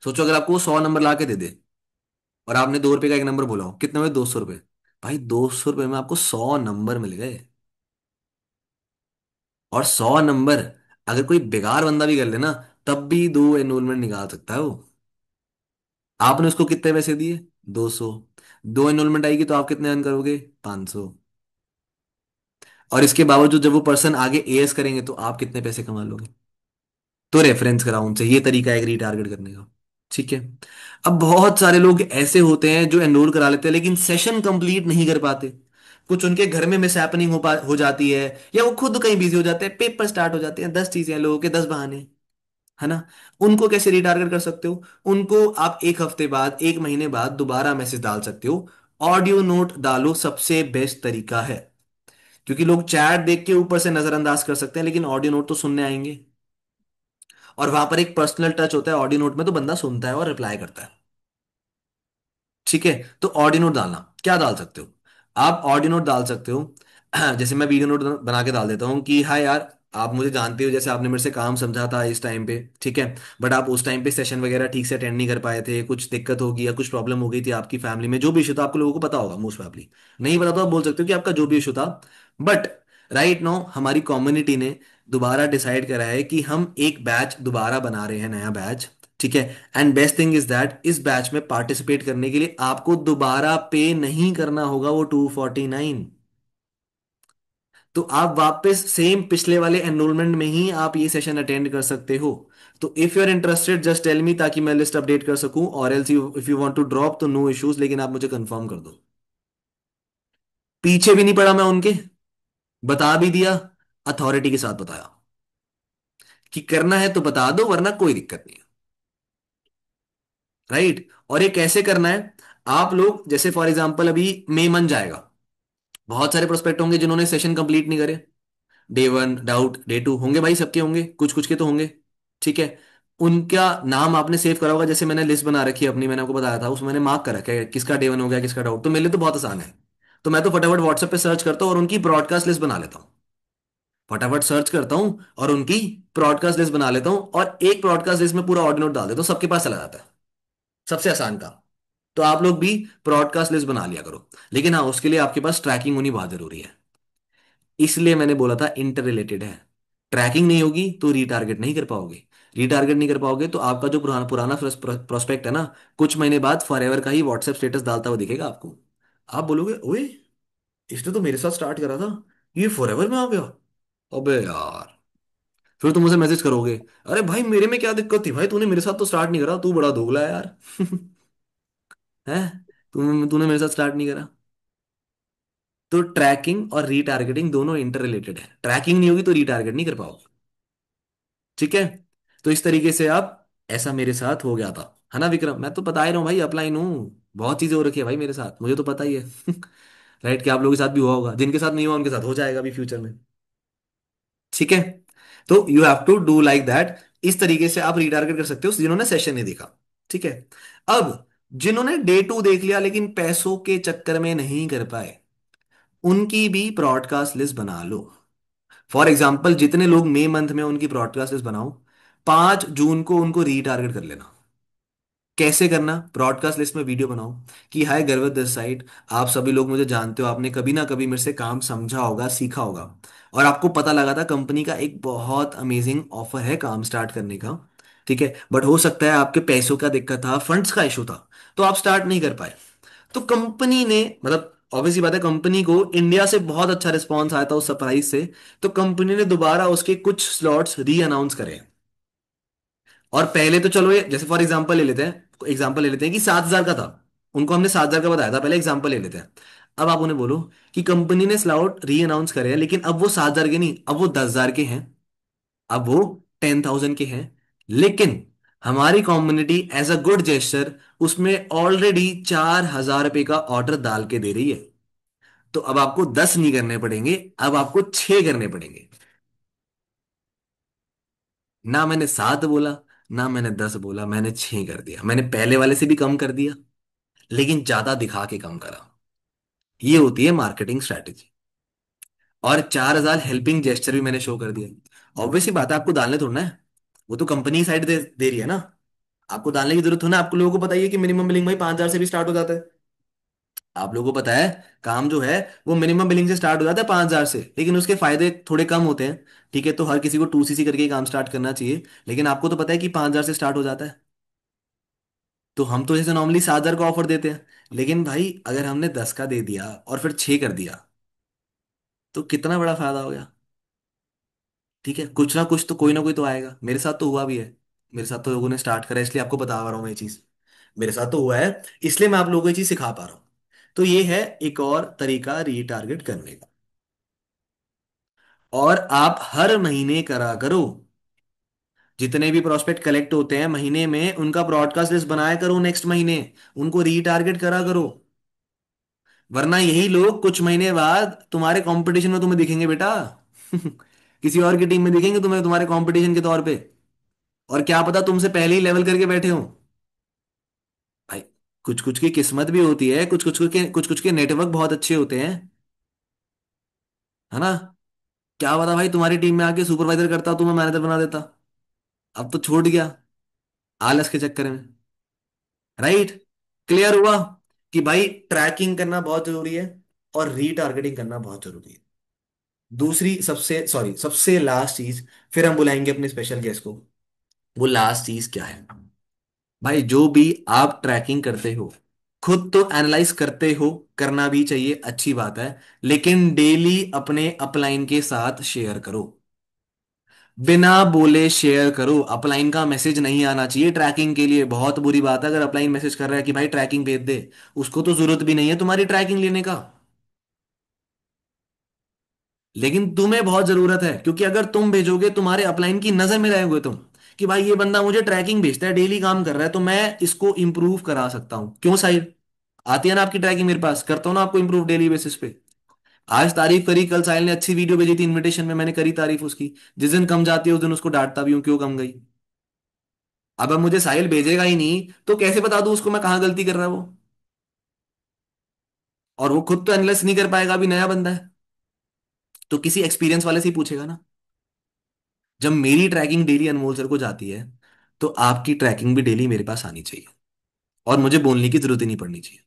सोचो अगर आपको वो 100 नंबर ला के दे दे और आपने 2 रुपए का एक नंबर बोला हो, कितने हुए? 200 रुपए। भाई 200 रुपए में आपको 100 नंबर मिल गए। और 100 नंबर अगर कोई बेकार बंदा भी कर लेना तब भी 2 एनरोलमेंट निकाल सकता है वो। आपने उसको कितने पैसे दिए? 200। 2 एनरोलमेंट आएगी तो आप कितने अर्न करोगे? 500। और इसके बावजूद जब वो पर्सन आगे एएस करेंगे तो आप कितने पैसे कमा लोगे? तो रेफरेंस कराओ उनसे, ये तरीका है रीटारगेट करने का। ठीक है। अब बहुत सारे लोग ऐसे होते हैं जो एनरोल करा लेते हैं लेकिन सेशन कंप्लीट नहीं कर पाते। कुछ उनके घर में मिस हैपनिंग हो जाती है, या वो खुद कहीं बिजी हो जाते हैं, पेपर स्टार्ट हो जाते हैं, 10 चीजें हैं, लोगों के 10 बहाने, है ना? उनको कैसे रिटारगेट कर सकते हो? उनको आप एक हफ्ते बाद, एक महीने बाद दोबारा मैसेज डाल सकते हो। ऑडियो नोट डालो, सबसे बेस्ट तरीका है। क्योंकि लोग चैट देख के ऊपर से नजरअंदाज कर सकते हैं लेकिन ऑडियो नोट तो सुनने आएंगे। और वहां पर एक पर्सनल टच होता है ऑडियो नोट में, तो बंदा सुनता है और रिप्लाई करता है। ठीक है। तो ऑडियो नोट डालना क्या डाल सकते हो? आप ऑडियो नोट डाल सकते हो। जैसे मैं वीडियो नोट बना के डाल देता हूँ कि हाँ यार, आप मुझे जानते हो, जैसे आपने मेरे से काम समझा था इस टाइम पे, ठीक है, बट आप उस टाइम पे सेशन वगैरह ठीक से अटेंड नहीं कर पाए थे, कुछ दिक्कत होगी या कुछ प्रॉब्लम हो गई थी आपकी फैमिली में, जो भी इशू था आपको लोगों को पता होगा मोस्ट प्रॉब्ली। नहीं पता तो आप बोल सकते हो कि आपका जो भी इशू था। बट राइट नाउ हमारी कम्युनिटी ने दोबारा डिसाइड करा है कि हम एक बैच दोबारा बना रहे हैं, नया बैच। ठीक है। And best thing is that इस बैच में पार्टिसिपेट करने के लिए आपको दोबारा पे नहीं करना होगा वो 249। तो आप वापस सेम पिछले वाले एनरोलमेंट में ही आप ये सेशन अटेंड कर सकते हो। तो if you are interested just tell me, ताकि मैं लिस्ट अपडेट कर सकूं, और else you if you want to drop तो नो इश्यूज, लेकिन आप मुझे कंफर्म कर दो। पीछे भी नहीं पड़ा मैं उनके, बता भी दिया, अथॉरिटी के साथ बताया कि करना है तो बता दो वरना कोई दिक्कत नहीं है। राइट? और ये कैसे करना है? आप लोग जैसे फॉर एग्जांपल अभी मई मन जाएगा, बहुत सारे प्रोस्पेक्ट होंगे जिन्होंने सेशन कंप्लीट नहीं करे। डे 1 डाउट, डे 2 होंगे भाई, सबके होंगे, कुछ कुछ के तो होंगे। ठीक है। उनका नाम आपने सेव करा होगा, जैसे मैंने लिस्ट बना रखी है अपनी, मैंने आपको बताया था, उसमें मैंने मार्क कर रखा है किसका डे 1 हो गया, किसका डाउट, तो मेरे लिए तो बहुत आसान है। तो मैं तो फटाफट व्हाट्सएप पे सर्च करता हूँ और उनकी ब्रॉडकास्ट लिस्ट बना लेता हूँ। फटाफट सर्च करता हूँ और उनकी ब्रॉडकास्ट लिस्ट बना लेता हूँ, और एक ब्रॉडकास्ट लिस्ट में पूरा ऑडियो नोट डाल देता हूँ, सबके पास चला जाता है। सबसे आसान काम। तो आप लोग भी ब्रॉडकास्ट लिस्ट बना लिया करो। लेकिन हाँ, उसके लिए आपके पास ट्रैकिंग होनी बहुत जरूरी है। इसलिए मैंने बोला था इंटर रिलेटेड है। ट्रैकिंग नहीं होगी तो रीटारगेट नहीं कर पाओगे। रीटारगेट नहीं कर पाओगे तो आपका जो पुराना पुराना प्रोस्पेक्ट है ना, कुछ महीने बाद फॉरएवर का ही व्हाट्सएप स्टेटस डालता हुआ दिखेगा आपको। आप बोलोगे ओए, इसने तो मेरे साथ स्टार्ट करा था, ये फॉरएवर में आ गया। अबे यार, फिर तुम मुझे मैसेज करोगे, अरे भाई मेरे में क्या दिक्कत थी भाई, तूने मेरे साथ तो स्टार्ट नहीं करा, तू बड़ा दोगला है यार। है? तूने मेरे साथ स्टार्ट नहीं करा। तो ट्रैकिंग और रीटारगेटिंग दोनों इंटर रिलेटेड है, ट्रैकिंग नहीं होगी तो रीटारगेट नहीं कर पाओगे। ठीक है। तो इस तरीके से आप, ऐसा मेरे साथ हो गया था, है ना विक्रम? मैं तो बता ही रहा हूँ भाई, अपलाइन हूँ, बहुत चीजें हो रखी है भाई मेरे साथ, मुझे तो पता ही है। राइट? कि आप लोगों के साथ भी हुआ होगा, जिनके साथ नहीं हुआ उनके साथ हो जाएगा अभी फ्यूचर में। ठीक है। तो you have to do like that. इस तरीके से आप रीटारगेट कर सकते हो जिन्होंने सेशन नहीं देखा। ठीक है। अब जिन्होंने डे 2 देख लिया लेकिन पैसों के चक्कर में नहीं कर पाए, उनकी भी ब्रॉडकास्ट लिस्ट बना लो। फॉर एग्जाम्पल जितने लोग मई मंथ में, उनकी ब्रॉडकास्ट लिस्ट बनाओ, 5 जून को उनको रीटारगेट कर लेना। कैसे करना, ब्रॉडकास्ट लिस्ट में वीडियो बनाओ कि हाय गर्वित दिस साइड, आप सभी लोग मुझे जानते हो, आपने कभी ना कभी मेरे से काम समझा होगा, सीखा होगा, और आपको पता लगा था कंपनी का एक बहुत अमेजिंग ऑफर है काम स्टार्ट करने का। ठीक है, बट हो सकता है आपके पैसों का दिक्कत था, फंड्स का इशू था, तो आप स्टार्ट नहीं कर पाए। तो कंपनी ने, मतलब ऑब्वियसली बात है, कंपनी को इंडिया से बहुत अच्छा रिस्पॉन्स आया था उस सरप्राइज से। तो कंपनी ने दोबारा उसके कुछ स्लॉट्स री अनाउंस करे। और पहले तो चलो, ये जैसे फॉर एग्जांपल ले लेते हैं, एग्जांपल ले लेते हैं कि 7,000 का था, उनको हमने 7,000 का बताया था, पहले एग्जांपल ले लेते हैं। अब आप उन्हें बोलो कि कंपनी ने स्लॉट री अनाउंस करे हैं, लेकिन अब वो 7,000 के नहीं, अब वो 10,000 के हैं, अब वो 10,000 के हैं। लेकिन हमारी community as a good gesture उसमें ऑलरेडी 4,000 रुपए का ऑर्डर डाल के दे रही है। तो अब आपको 10 नहीं करने पड़ेंगे, अब आपको 6 करने पड़ेंगे। ना मैंने 7 बोला, ना मैंने 10 बोला, मैंने 6 कर दिया। मैंने पहले वाले से भी कम कर दिया, लेकिन ज्यादा दिखा के कम करा। ये होती है मार्केटिंग स्ट्रैटेजी। और 4,000 हेल्पिंग जेस्चर भी मैंने शो कर दिया। ऑब्वियसली बात है, आपको डालने थोड़ा ना है, वो तो कंपनी साइड दे रही है ना। आपको डालने की जरूरत हो ना, आपको लोगों को पता ही है कि मिनिमम बिलिंग भाई 5,000 से भी स्टार्ट हो जाता है। आप लोगों को पता है, काम जो है वो मिनिमम बिलिंग से स्टार्ट हो जाता है 5,000 से, लेकिन उसके फायदे थोड़े कम होते हैं। ठीक है, तो हर किसी को 2cc करके ही काम स्टार्ट करना चाहिए, लेकिन आपको तो पता है कि 5,000 से स्टार्ट हो जाता है। तो हम तो जैसे नॉर्मली 7,000 का ऑफर देते हैं, लेकिन भाई अगर हमने 10 का दे दिया और फिर 6 कर दिया, तो कितना बड़ा फायदा हो गया। ठीक है, कुछ ना कुछ तो कोई ना कोई तो आएगा। मेरे साथ तो हुआ भी है, मेरे साथ तो लोगों ने स्टार्ट करा है, इसलिए आपको बता रहा हूँ मैं ये चीज। मेरे साथ तो हुआ है, इसलिए मैं आप लोगों को ये चीज सिखा पा रहा हूँ। तो ये है एक और तरीका रीटारगेट करने का। और आप हर महीने करा करो, जितने भी प्रोस्पेक्ट कलेक्ट होते हैं महीने में, उनका ब्रॉडकास्ट लिस्ट बनाया करो नेक्स्ट महीने, उनको रीटारगेट करा करो। वरना यही लोग कुछ महीने बाद तुम्हारे कंपटीशन में तुम्हें दिखेंगे बेटा। किसी और की टीम में दिखेंगे तुम्हें, तुम्हारे कंपटीशन के तौर पे। और क्या पता तुमसे पहले ही लेवल करके बैठे हो। भाई कुछ कुछ की किस्मत भी होती है, कुछ कुछ के नेटवर्क बहुत अच्छे होते हैं, है ना। क्या पता भाई तुम्हारी टीम में आके सुपरवाइजर करता, तुम्हें मैनेजर बना देता। अब तो छूट गया आलस के चक्कर में। राइट, क्लियर हुआ कि भाई ट्रैकिंग करना बहुत जरूरी है और रीटारगेटिंग करना बहुत जरूरी है। दूसरी सबसे सॉरी सबसे लास्ट चीज, फिर हम बुलाएंगे अपने स्पेशल गेस्ट को। वो लास्ट चीज क्या है, भाई जो भी आप ट्रैकिंग करते हो, खुद तो एनालाइज करते हो, करना भी चाहिए, अच्छी बात है, लेकिन डेली अपने अपलाइन के साथ शेयर करो। बिना बोले शेयर करो, अपलाइन का मैसेज नहीं आना चाहिए ट्रैकिंग के लिए। बहुत बुरी बात है अगर अपलाइन मैसेज कर रहा है कि भाई ट्रैकिंग भेज दे, उसको तो जरूरत भी नहीं है तुम्हारी ट्रैकिंग लेने का, लेकिन तुम्हें बहुत जरूरत है, क्योंकि अगर तुम भेजोगे तुम्हारे अपलाइन की नजर में रहोगे तुम, कि भाई ये बंदा मुझे ट्रैकिंग भेजता है, डेली काम कर रहा है, तो मैं इसको इंप्रूव करा सकता हूं। क्यों साहिल, आती है ना आपकी ट्रैकिंग मेरे पास, करता हूं ना आपको इंप्रूव डेली बेसिस पे। आज तारीफ करी, कल साहिल ने अच्छी वीडियो भेजी थी इनविटेशन में, मैंने करी तारीफ उसकी। जिस दिन कम जाती है उस दिन उसको डांटता भी हूँ, क्यों कम गई। अब मुझे साहिल भेजेगा ही नहीं, तो कैसे बता दूं उसको मैं कहाँ गलती कर रहा है वो। और वो खुद तो एनालाइज नहीं कर पाएगा, अभी नया बंदा है, तो किसी एक्सपीरियंस वाले से ही पूछेगा ना। जब मेरी ट्रैकिंग डेली अनमोल सर को जाती है, तो आपकी ट्रैकिंग भी डेली मेरे पास आनी चाहिए, और मुझे बोलने की जरूरत ही नहीं पड़नी चाहिए।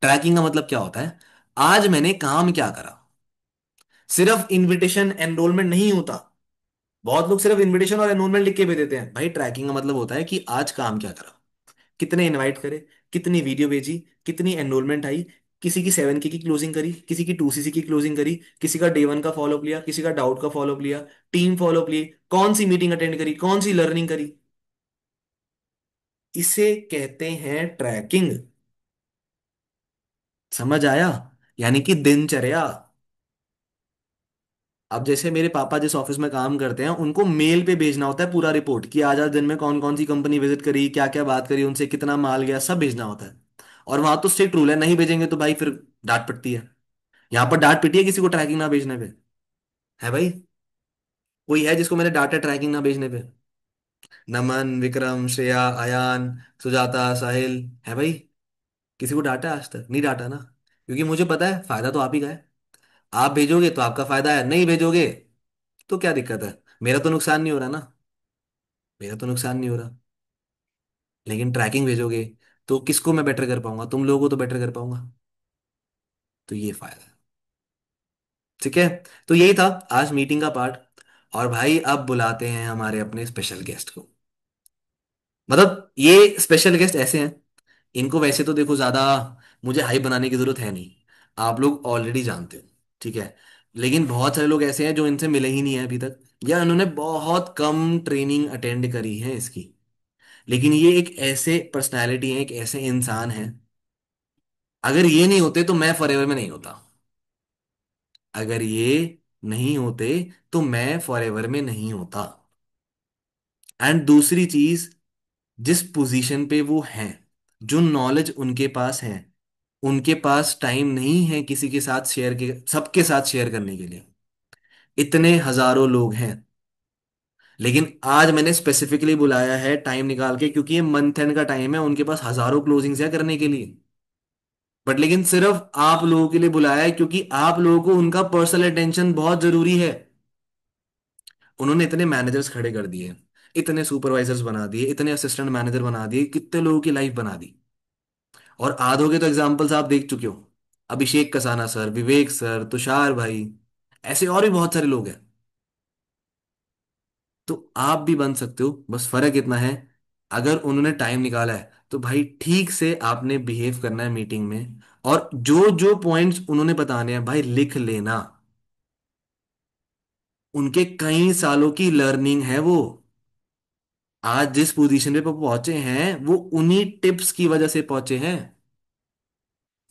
ट्रैकिंग का मतलब क्या होता है, आज मैंने काम क्या करा। सिर्फ इनविटेशन एनरोलमेंट नहीं होता। बहुत लोग सिर्फ इनविटेशन और एनरोलमेंट लिख के भेज देते हैं, भाई ट्रैकिंग का मतलब होता है कि आज काम क्या करा, कितने इनवाइट करे, कितनी वीडियो भेजी, कितनी एनरोलमेंट आई, किसी की 7K की क्लोजिंग करी, किसी की 2cc की क्लोजिंग करी, किसी का डे 1 का फॉलोअप लिया, किसी का डाउट का फॉलोअप लिया, टीम फॉलोअप लिए, कौन सी मीटिंग अटेंड करी, कौन सी लर्निंग करी। इसे कहते हैं ट्रैकिंग। समझ आया, यानी कि दिनचर्या। अब जैसे मेरे पापा जिस ऑफिस में काम करते हैं, उनको मेल पे भेजना होता है पूरा रिपोर्ट कि आज आज दिन में कौन कौन सी कंपनी विजिट करी, क्या क्या बात करी उनसे, कितना माल गया, सब भेजना होता है। और वहां तो स्ट्रिक्ट रूल है, नहीं भेजेंगे तो भाई फिर डांट पड़ती है। यहाँ पर डांट पिटी है किसी को ट्रैकिंग ना भेजने पे, है भाई। कोई है जिसको मैंने डांटा ट्रैकिंग ना भेजने पे? नमन, विक्रम, श्रेया, अयान, सुजाता, साहिल, है भाई? किसी को डांटा है आज तक? नहीं डांटा ना, क्योंकि मुझे पता है फायदा तो आप ही का है। आप भेजोगे तो आपका फायदा है, नहीं भेजोगे तो क्या दिक्कत है, मेरा तो नुकसान नहीं हो रहा ना, मेरा तो नुकसान नहीं हो रहा। लेकिन ट्रैकिंग भेजोगे तो किसको मैं बेटर कर पाऊंगा? तुम लोगों को तो बेटर कर पाऊंगा। तो ये फायदा है। ठीक है। तो यही था आज मीटिंग का पार्ट। और भाई अब बुलाते हैं हमारे अपने स्पेशल गेस्ट को। मतलब ये स्पेशल गेस्ट ऐसे हैं, इनको वैसे तो देखो ज्यादा मुझे हाइप बनाने की जरूरत है नहीं, आप लोग ऑलरेडी जानते हो। ठीक है। लेकिन बहुत सारे लोग ऐसे हैं जो इनसे मिले ही नहीं है अभी तक, या इन्होंने बहुत कम ट्रेनिंग अटेंड करी है इसकी। लेकिन ये एक ऐसे पर्सनालिटी है, एक ऐसे इंसान है, अगर ये नहीं होते तो मैं फॉरएवर में नहीं होता। अगर ये नहीं होते तो मैं फॉरएवर में नहीं होता। एंड दूसरी चीज, जिस पोजीशन पे वो हैं, जो नॉलेज उनके पास है, उनके पास टाइम नहीं है किसी के साथ शेयर के, सबके साथ शेयर करने के लिए। इतने हजारों लोग हैं। लेकिन आज मैंने स्पेसिफिकली बुलाया है टाइम निकाल के, क्योंकि ये मंथ एंड का टाइम है, उनके पास हजारों क्लोजिंग्स है करने के लिए। बट लेकिन सिर्फ आप लोगों के लिए बुलाया है, क्योंकि आप लोगों को उनका पर्सनल अटेंशन बहुत जरूरी है। उन्होंने इतने मैनेजर्स खड़े कर दिए, इतने सुपरवाइजर्स बना दिए, इतने असिस्टेंट मैनेजर बना दिए, कितने लोगों की लाइफ बना दी। और आधों के तो एग्जाम्पल्स आप देख चुके हो। अभिषेक कसाना सर, विवेक सर, तुषार भाई, ऐसे और भी बहुत सारे लोग हैं। तो आप भी बन सकते हो, बस फर्क इतना है, अगर उन्होंने टाइम निकाला है तो भाई ठीक से आपने बिहेव करना है मीटिंग में। और जो जो पॉइंट्स उन्होंने बताने हैं भाई लिख लेना। उनके कई सालों की लर्निंग है वो। आज जिस पोजीशन पे वो पहुंचे हैं वो उन्हीं टिप्स की वजह से पहुंचे हैं।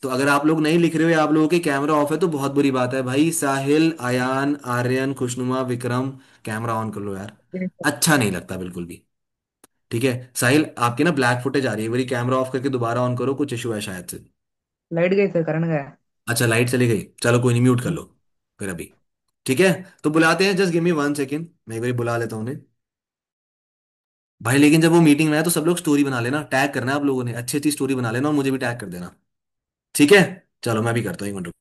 तो अगर आप लोग नहीं लिख रहे हो या आप लोगों के कैमरा ऑफ है तो बहुत बुरी बात है भाई। साहिल, आयान, आर्यन, खुशनुमा, विक्रम, कैमरा ऑन कर लो यार। अच्छा नहीं लगता बिल्कुल भी। ठीक है। साहिल, आपकी ना ब्लैक फुटेज आ रही है, मेरी कैमरा ऑफ करके दोबारा ऑन करो, कुछ इशू है शायद से। लाइट गई सर, करंट गया। अच्छा, लाइट चली गई, चलो कोई नहीं, म्यूट कर लो फिर अभी। ठीक है। तो बुलाते हैं, जस्ट गिव मी 1 सेकेंड, मैं एक बार बुला लेता हूँ उन्हें। भाई लेकिन जब वो मीटिंग में है तो सब लोग स्टोरी बना लेना, टैग करना है आप लोगों ने, अच्छी अच्छी स्टोरी बना लेना और मुझे भी टैग कर देना। ठीक है। चलो मैं भी करता हूँ, 1 मिनट।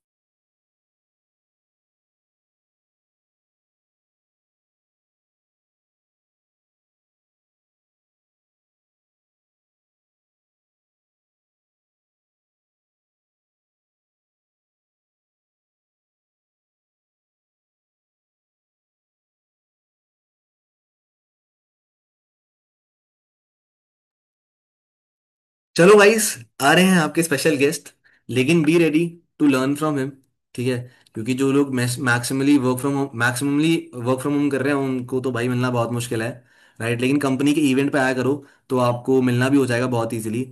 चलो गाइस, आ रहे हैं आपके स्पेशल गेस्ट, लेकिन be ready to learn from him. ठीक है। क्योंकि जो लोग मैक्सिममली वर्क फ्रॉम होम कर रहे हैं उनको तो भाई मिलना बहुत मुश्किल है। राइट। लेकिन कंपनी के इवेंट पे आया करो तो आपको मिलना भी हो जाएगा बहुत इजीली।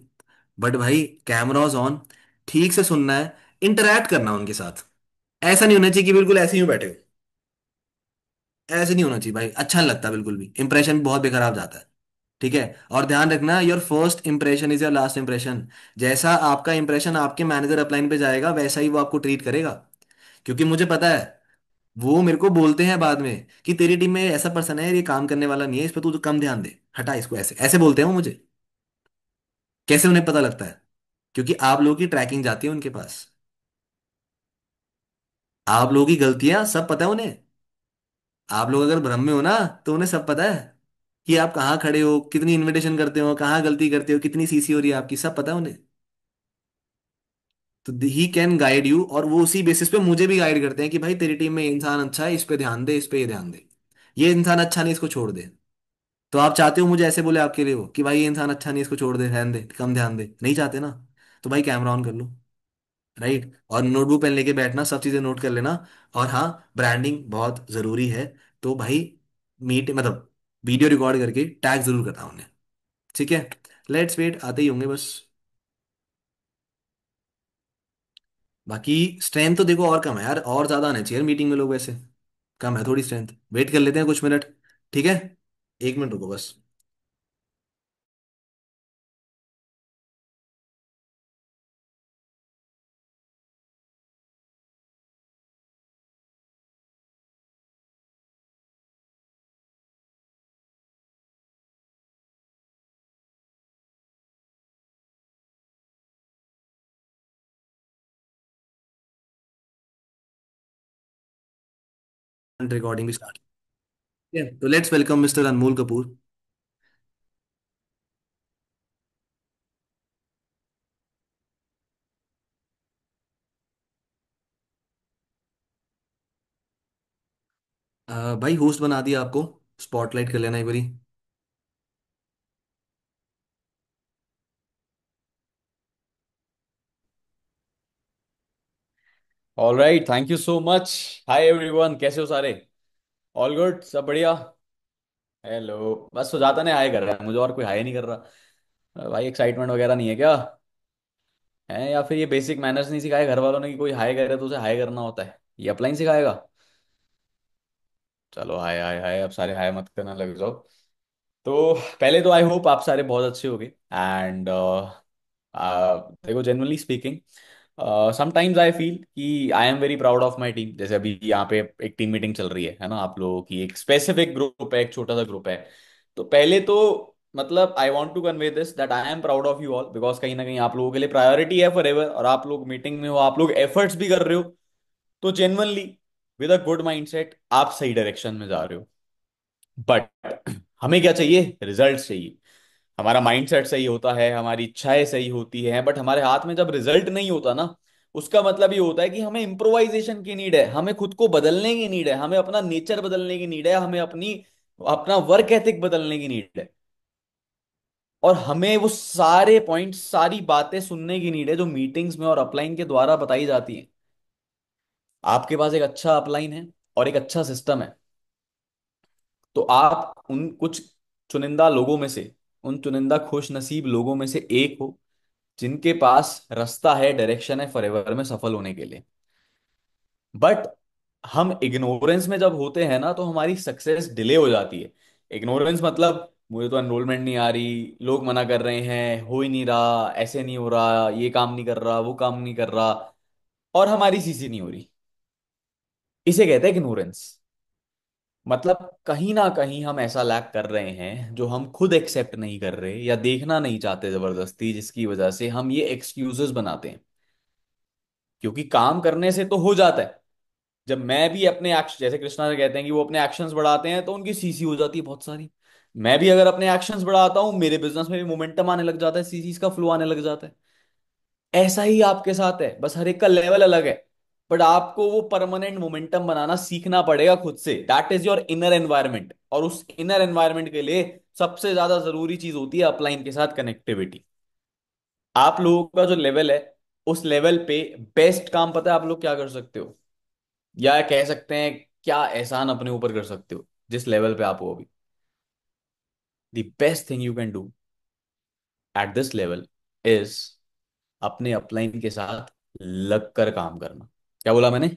बट भाई कैमराज ऑन, ठीक से सुनना है, इंटरैक्ट करना उनके साथ। ऐसा नहीं होना चाहिए कि बिल्कुल ऐसे ही बैठे हो। ऐसे नहीं होना चाहिए भाई, अच्छा नहीं लगता बिल्कुल भी, इंप्रेशन बहुत बेखराब जाता है। ठीक है। और ध्यान रखना, your first impression is your last impression. जैसा आपका इंप्रेशन आपके मैनेजर अपलाइन पे जाएगा वैसा ही वो आपको ट्रीट करेगा। क्योंकि मुझे पता है, वो मेरे को बोलते हैं बाद में कि तेरी टीम में ऐसा पर्सन है, ये काम करने वाला नहीं है, इस पर तू तो कम ध्यान दे, हटा इसको, ऐसे ऐसे बोलते हैं वो मुझे। कैसे उन्हें पता लगता है? क्योंकि आप लोगों की ट्रैकिंग जाती है उनके पास। आप लोगों की गलतियां सब पता है उन्हें। आप लोग अगर भ्रम में हो ना, तो उन्हें सब पता है कि आप कहाँ खड़े हो, कितनी इनविटेशन करते हो, कहाँ गलती करते हो, कितनी सीसी हो रही है आपकी, सब पता है उन्हें। तो ही कैन गाइड यू, और वो उसी बेसिस पे मुझे भी गाइड करते हैं कि भाई तेरी टीम में ये इंसान अच्छा है, इस पे ध्यान दे, इस पे ये ध्यान दे, ये इंसान अच्छा नहीं, इसको छोड़ दे। तो आप चाहते हो मुझे ऐसे बोले आपके लिए हो कि भाई ये इंसान अच्छा नहीं, इसको छोड़ दे, ध्यान दे, कम ध्यान दे? नहीं चाहते ना। तो भाई कैमरा ऑन कर लो। राइट। और नोटबुक पेन लेके बैठना, सब चीजें नोट कर लेना। और हाँ, ब्रांडिंग बहुत जरूरी है। तो भाई मीट मतलब वीडियो रिकॉर्ड करके टैग जरूर करना उन्हें। ठीक है। लेट्स वेट, आते ही होंगे बस। बाकी स्ट्रेंथ तो देखो और कम है यार, और ज्यादा आने चाहिए मीटिंग में लोग वैसे। कम है थोड़ी स्ट्रेंथ, वेट कर लेते हैं कुछ मिनट। ठीक है। 1 मिनट रुको बस। रिकॉर्डिंग भी स्टार्ट। तो लेट्स वेलकम मिस्टर अनमोल कपूर। भाई होस्ट बना दिया आपको। स्पॉटलाइट कर लेना एक बारी। All right, thank you so much. Hi everyone, कैसे हो सारे? ऑल गुड, सब बढ़िया। हेलो। बस सुजाता ने हाय कर रहा है मुझे, और कोई हाय नहीं कर रहा। भाई एक्साइटमेंट वगैरह नहीं है क्या? है या फिर ये बेसिक मैनर्स नहीं सिखाए घर वालों ने कि कोई हाय करे तो उसे हाय करना होता है? ये अपलाइन सिखाएगा? चलो हाय हाय हाय, अब सारे हाय मत करना लग जाओ। तो पहले तो आई होप आप सारे बहुत अच्छे होगे। एंड देखो, generally speaking, sometimes I feel कि I am very proud of my team. जैसे अभी यहाँ पे एक टीम मीटिंग चल रही है ना, आप लोगों की एक स्पेसिफिक ग्रुप है, एक छोटा सा ग्रुप है। तो पहले तो मतलब I want to convey this that I am proud of you all, because कहीं ना कहीं आप लोगों के लिए प्रायोरिटी है फॉर एवर, और आप लोग मीटिंग में हो, आप लोग एफर्ट्स भी कर रहे हो। तो genuinely with a good mindset आप सही डायरेक्शन में जा रहे हो। बट हमें क्या चाहिए? रिजल्ट चाहिए। हमारा माइंडसेट सही होता है, हमारी इच्छाएं सही होती हैं, बट हमारे हाथ में जब रिजल्ट नहीं होता ना, उसका मतलब ये होता है कि हमें इम्प्रोवाइजेशन की नीड है, हमें खुद को बदलने की नीड है, हमें अपना नेचर बदलने की नीड है, हमें अपना वर्क एथिक बदलने की नीड है। और हमें वो सारे पॉइंट्स, सारी बातें सुनने की नीड है जो मीटिंग्स में और अपलाइन के द्वारा बताई जाती हैं। आपके पास एक अच्छा अपलाइन है और एक अच्छा सिस्टम है, तो आप उन कुछ चुनिंदा लोगों में से, उन चुनिंदा खुश नसीब लोगों में से एक हो जिनके पास रास्ता है, डायरेक्शन है फॉरएवर में सफल होने के लिए। बट हम इग्नोरेंस में जब होते हैं ना, तो हमारी सक्सेस डिले हो जाती है। इग्नोरेंस मतलब मुझे तो एनरोलमेंट नहीं आ रही, लोग मना कर रहे हैं, हो ही नहीं रहा, ऐसे नहीं हो रहा, ये काम नहीं कर रहा, वो काम नहीं कर रहा, और हमारी सीसी नहीं हो रही। इसे कहते हैं इग्नोरेंस। मतलब कहीं ना कहीं हम ऐसा लैक कर रहे हैं जो हम खुद एक्सेप्ट नहीं कर रहे या देखना नहीं चाहते जबरदस्ती, जिसकी वजह से हम ये एक्सक्यूजेस बनाते हैं। क्योंकि काम करने से तो हो जाता है। जब मैं भी अपने एक्शन, जैसे कृष्णा से कहते हैं कि वो अपने एक्शंस बढ़ाते हैं तो उनकी सीसी हो जाती है बहुत सारी। मैं भी अगर अपने एक्शंस बढ़ाता हूं, मेरे बिजनेस में भी मोमेंटम आने लग जाता है, सीसीस का फ्लो आने लग जाता है। ऐसा ही आपके साथ है, बस हर एक का लेवल अलग है। बट आपको वो परमानेंट मोमेंटम बनाना सीखना पड़ेगा खुद से। That is your inner environment, और उस इनर एनवायरनमेंट के लिए सबसे ज्यादा जरूरी चीज होती है अपलाइन के साथ कनेक्टिविटी। आप लोगों का जो लेवल है, उस लेवल पे बेस्ट काम पता है आप लोग क्या कर सकते हो, या कह सकते हैं क्या एहसान अपने ऊपर कर सकते हो जिस लेवल पे आप हो अभी? The best thing you can do at this level is अपने अपलाइन के साथ लग कर काम करना। क्या बोला मैंने?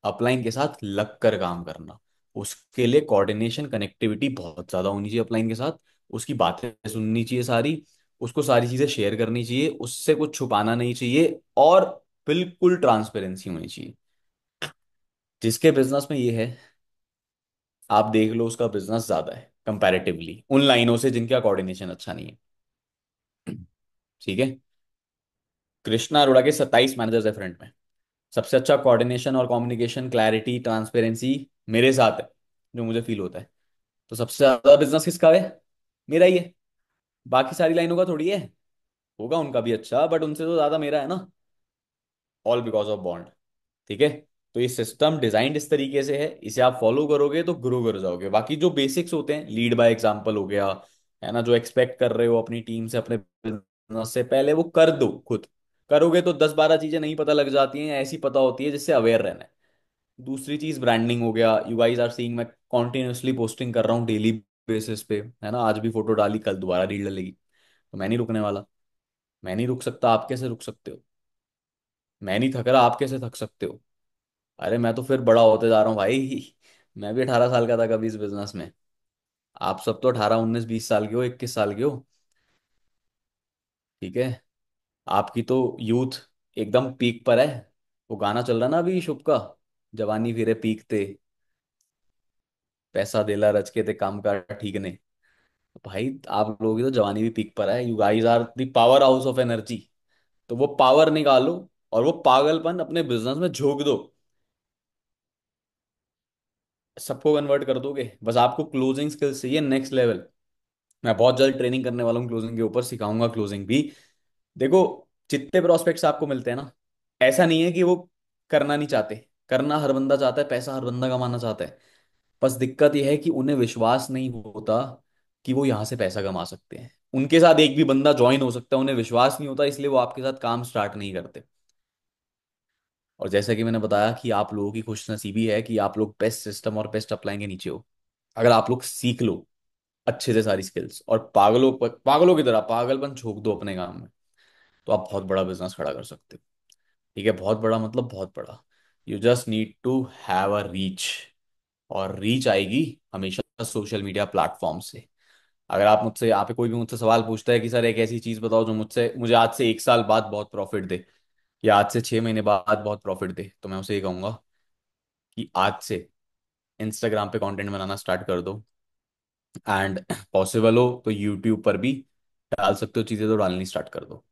अपलाइन के साथ लग कर काम करना। उसके लिए कोऑर्डिनेशन, कनेक्टिविटी बहुत ज्यादा होनी चाहिए अपलाइन के साथ। उसकी बातें सुननी चाहिए सारी, उसको सारी चीजें शेयर करनी चाहिए, उससे कुछ छुपाना नहीं चाहिए, और बिल्कुल ट्रांसपेरेंसी होनी चाहिए। जिसके बिजनेस में ये है, आप देख लो उसका बिजनेस ज्यादा है कंपैरेटिवली उन लाइनों से जिनका कोऑर्डिनेशन अच्छा नहीं है। ठीक है? कृष्णा अरोड़ा के 27 मैनेजर्स है फ्रंट में। सबसे अच्छा कोऑर्डिनेशन और कम्युनिकेशन, क्लैरिटी, ट्रांसपेरेंसी मेरे साथ है, जो मुझे फील होता है। तो सबसे ज्यादा बिजनेस किसका है? मेरा ही है। बाकी सारी लाइनों का थोड़ी है। होगा उनका भी अच्छा, बट उनसे तो ज्यादा मेरा है ना। All because of bond. ठीक है? तो ये सिस्टम डिजाइंड इस तरीके से है, इसे आप फॉलो करोगे तो ग्रो कर जाओगे। बाकी जो बेसिक्स होते हैं, लीड बाय एग्जांपल हो गया, है ना, जो एक्सपेक्ट कर रहे हो अपनी टीम से, अपने बिजनेस से, पहले वो कर दो खुद। करोगे तो 10-12 चीजें नहीं पता लग जाती हैं, ऐसी पता होती है जिससे अवेयर रहना है। दूसरी चीज ब्रांडिंग हो गया। यू गाइस आर सीइंग, मैं कॉन्टिन्यूसली पोस्टिंग कर रहा हूँ डेली बेसिस पे, है ना। आज भी फोटो डाली, कल दोबारा रील डलेगी। तो मैं नहीं रुकने वाला। मैं नहीं रुक सकता, आप कैसे रुक सकते हो? मैं नहीं थक रहा, आप कैसे थक सकते हो? अरे मैं तो फिर बड़ा होते जा रहा हूँ भाई। मैं भी 18 साल का था कभी इस बिजनेस में। आप सब तो 18, 19, 20 साल के हो, 21 साल के हो। ठीक है? आपकी तो यूथ एकदम पीक पर है। वो गाना चल रहा ना अभी शुभ का, जवानी फिरे पीक ते, पैसा देला रच के ते काम का ठीक ने। तो भाई आप लोगों की तो जवानी भी पीक पर है। You guys are the power house of energy. तो वो पावर निकालो, और वो पागलपन अपने बिजनेस में झोंक दो। सबको कन्वर्ट कर दोगे। बस आपको क्लोजिंग स्किल्स चाहिए नेक्स्ट लेवल। मैं बहुत जल्द ट्रेनिंग करने वाला हूँ क्लोजिंग के ऊपर, सिखाऊंगा क्लोजिंग भी। देखो, जितने प्रोस्पेक्ट्स आपको मिलते हैं ना, ऐसा नहीं है कि वो करना नहीं चाहते। करना हर बंदा चाहता है, पैसा हर बंदा कमाना चाहता है। बस दिक्कत यह है कि उन्हें विश्वास नहीं होता कि वो यहाँ से पैसा कमा सकते हैं। उनके साथ एक भी बंदा ज्वाइन हो सकता है, उन्हें विश्वास नहीं होता, इसलिए वो आपके साथ काम स्टार्ट नहीं करते। और जैसा कि मैंने बताया कि आप लोगों की खुशनसीबी है कि आप लोग बेस्ट सिस्टम और बेस्ट अपलाइन के नीचे हो। अगर आप लोग सीख लो अच्छे से सारी स्किल्स और पागलों की तरह पागलपन झोंक दो अपने काम में, तो आप बहुत बड़ा बिजनेस खड़ा कर सकते हो। ठीक है, बहुत बड़ा मतलब बहुत बड़ा। You just need to have a reach, और रीच आएगी हमेशा सोशल मीडिया प्लेटफॉर्म से। अगर आप मुझसे यहाँ पे कोई भी मुझसे सवाल पूछता है कि सर एक ऐसी चीज बताओ जो मुझे आज से 1 साल बाद बहुत प्रॉफिट दे, या आज से 6 महीने बाद बहुत प्रॉफिट दे, तो मैं उसे ये कहूंगा कि आज से इंस्टाग्राम पे कंटेंट बनाना स्टार्ट कर दो। एंड पॉसिबल हो तो यूट्यूब पर भी डाल सकते हो चीजें, तो डालनी स्टार्ट कर दो।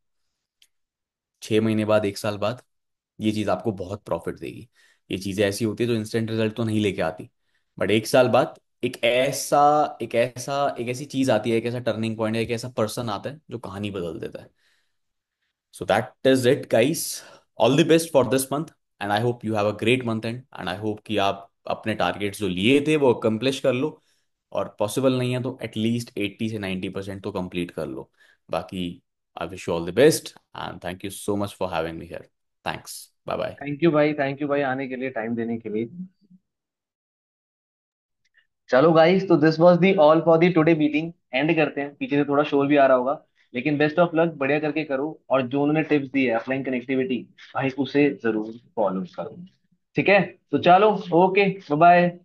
6 महीने बाद, 1 साल बाद ये चीज आपको बहुत प्रॉफिट देगी। ये चीजें ऐसी होती है जो इंस्टेंट रिजल्ट तो नहीं लेके आती, बट 1 साल बाद एक ऐसी चीज आती है, एक ऐसा टर्निंग पॉइंट है, एक ऐसा पर्सन आता है जो कहानी बदल देता है। So that is it guys. All the best for this month, and I hope you have a great month and I hope कि आप अपने टारगेट्स जो लिए थे वो अकम्प्लिश कर लो। और पॉसिबल नहीं है तो एटलीस्ट 80 से 90% तो कंप्लीट कर लो। बाकी I wish you all the best and thank you so much for having me here. Thanks, bye bye. Thank you भाई, थैंक यू भाई, आने के लिए, टाइम देने के लिए। चलो गाइस, तो this was the all for the today meeting. And करते हैं, पीछे से थोड़ा शोर भी आ रहा होगा, लेकिन बेस्ट ऑफ लक, बढ़िया करके करो। और जो उन्होंने टिप्स दी है ऑफलाइन कनेक्टिविटी, भाई उसे जरूर फॉलो करो। ठीक है, तो चलो, ओके, बाय बाय।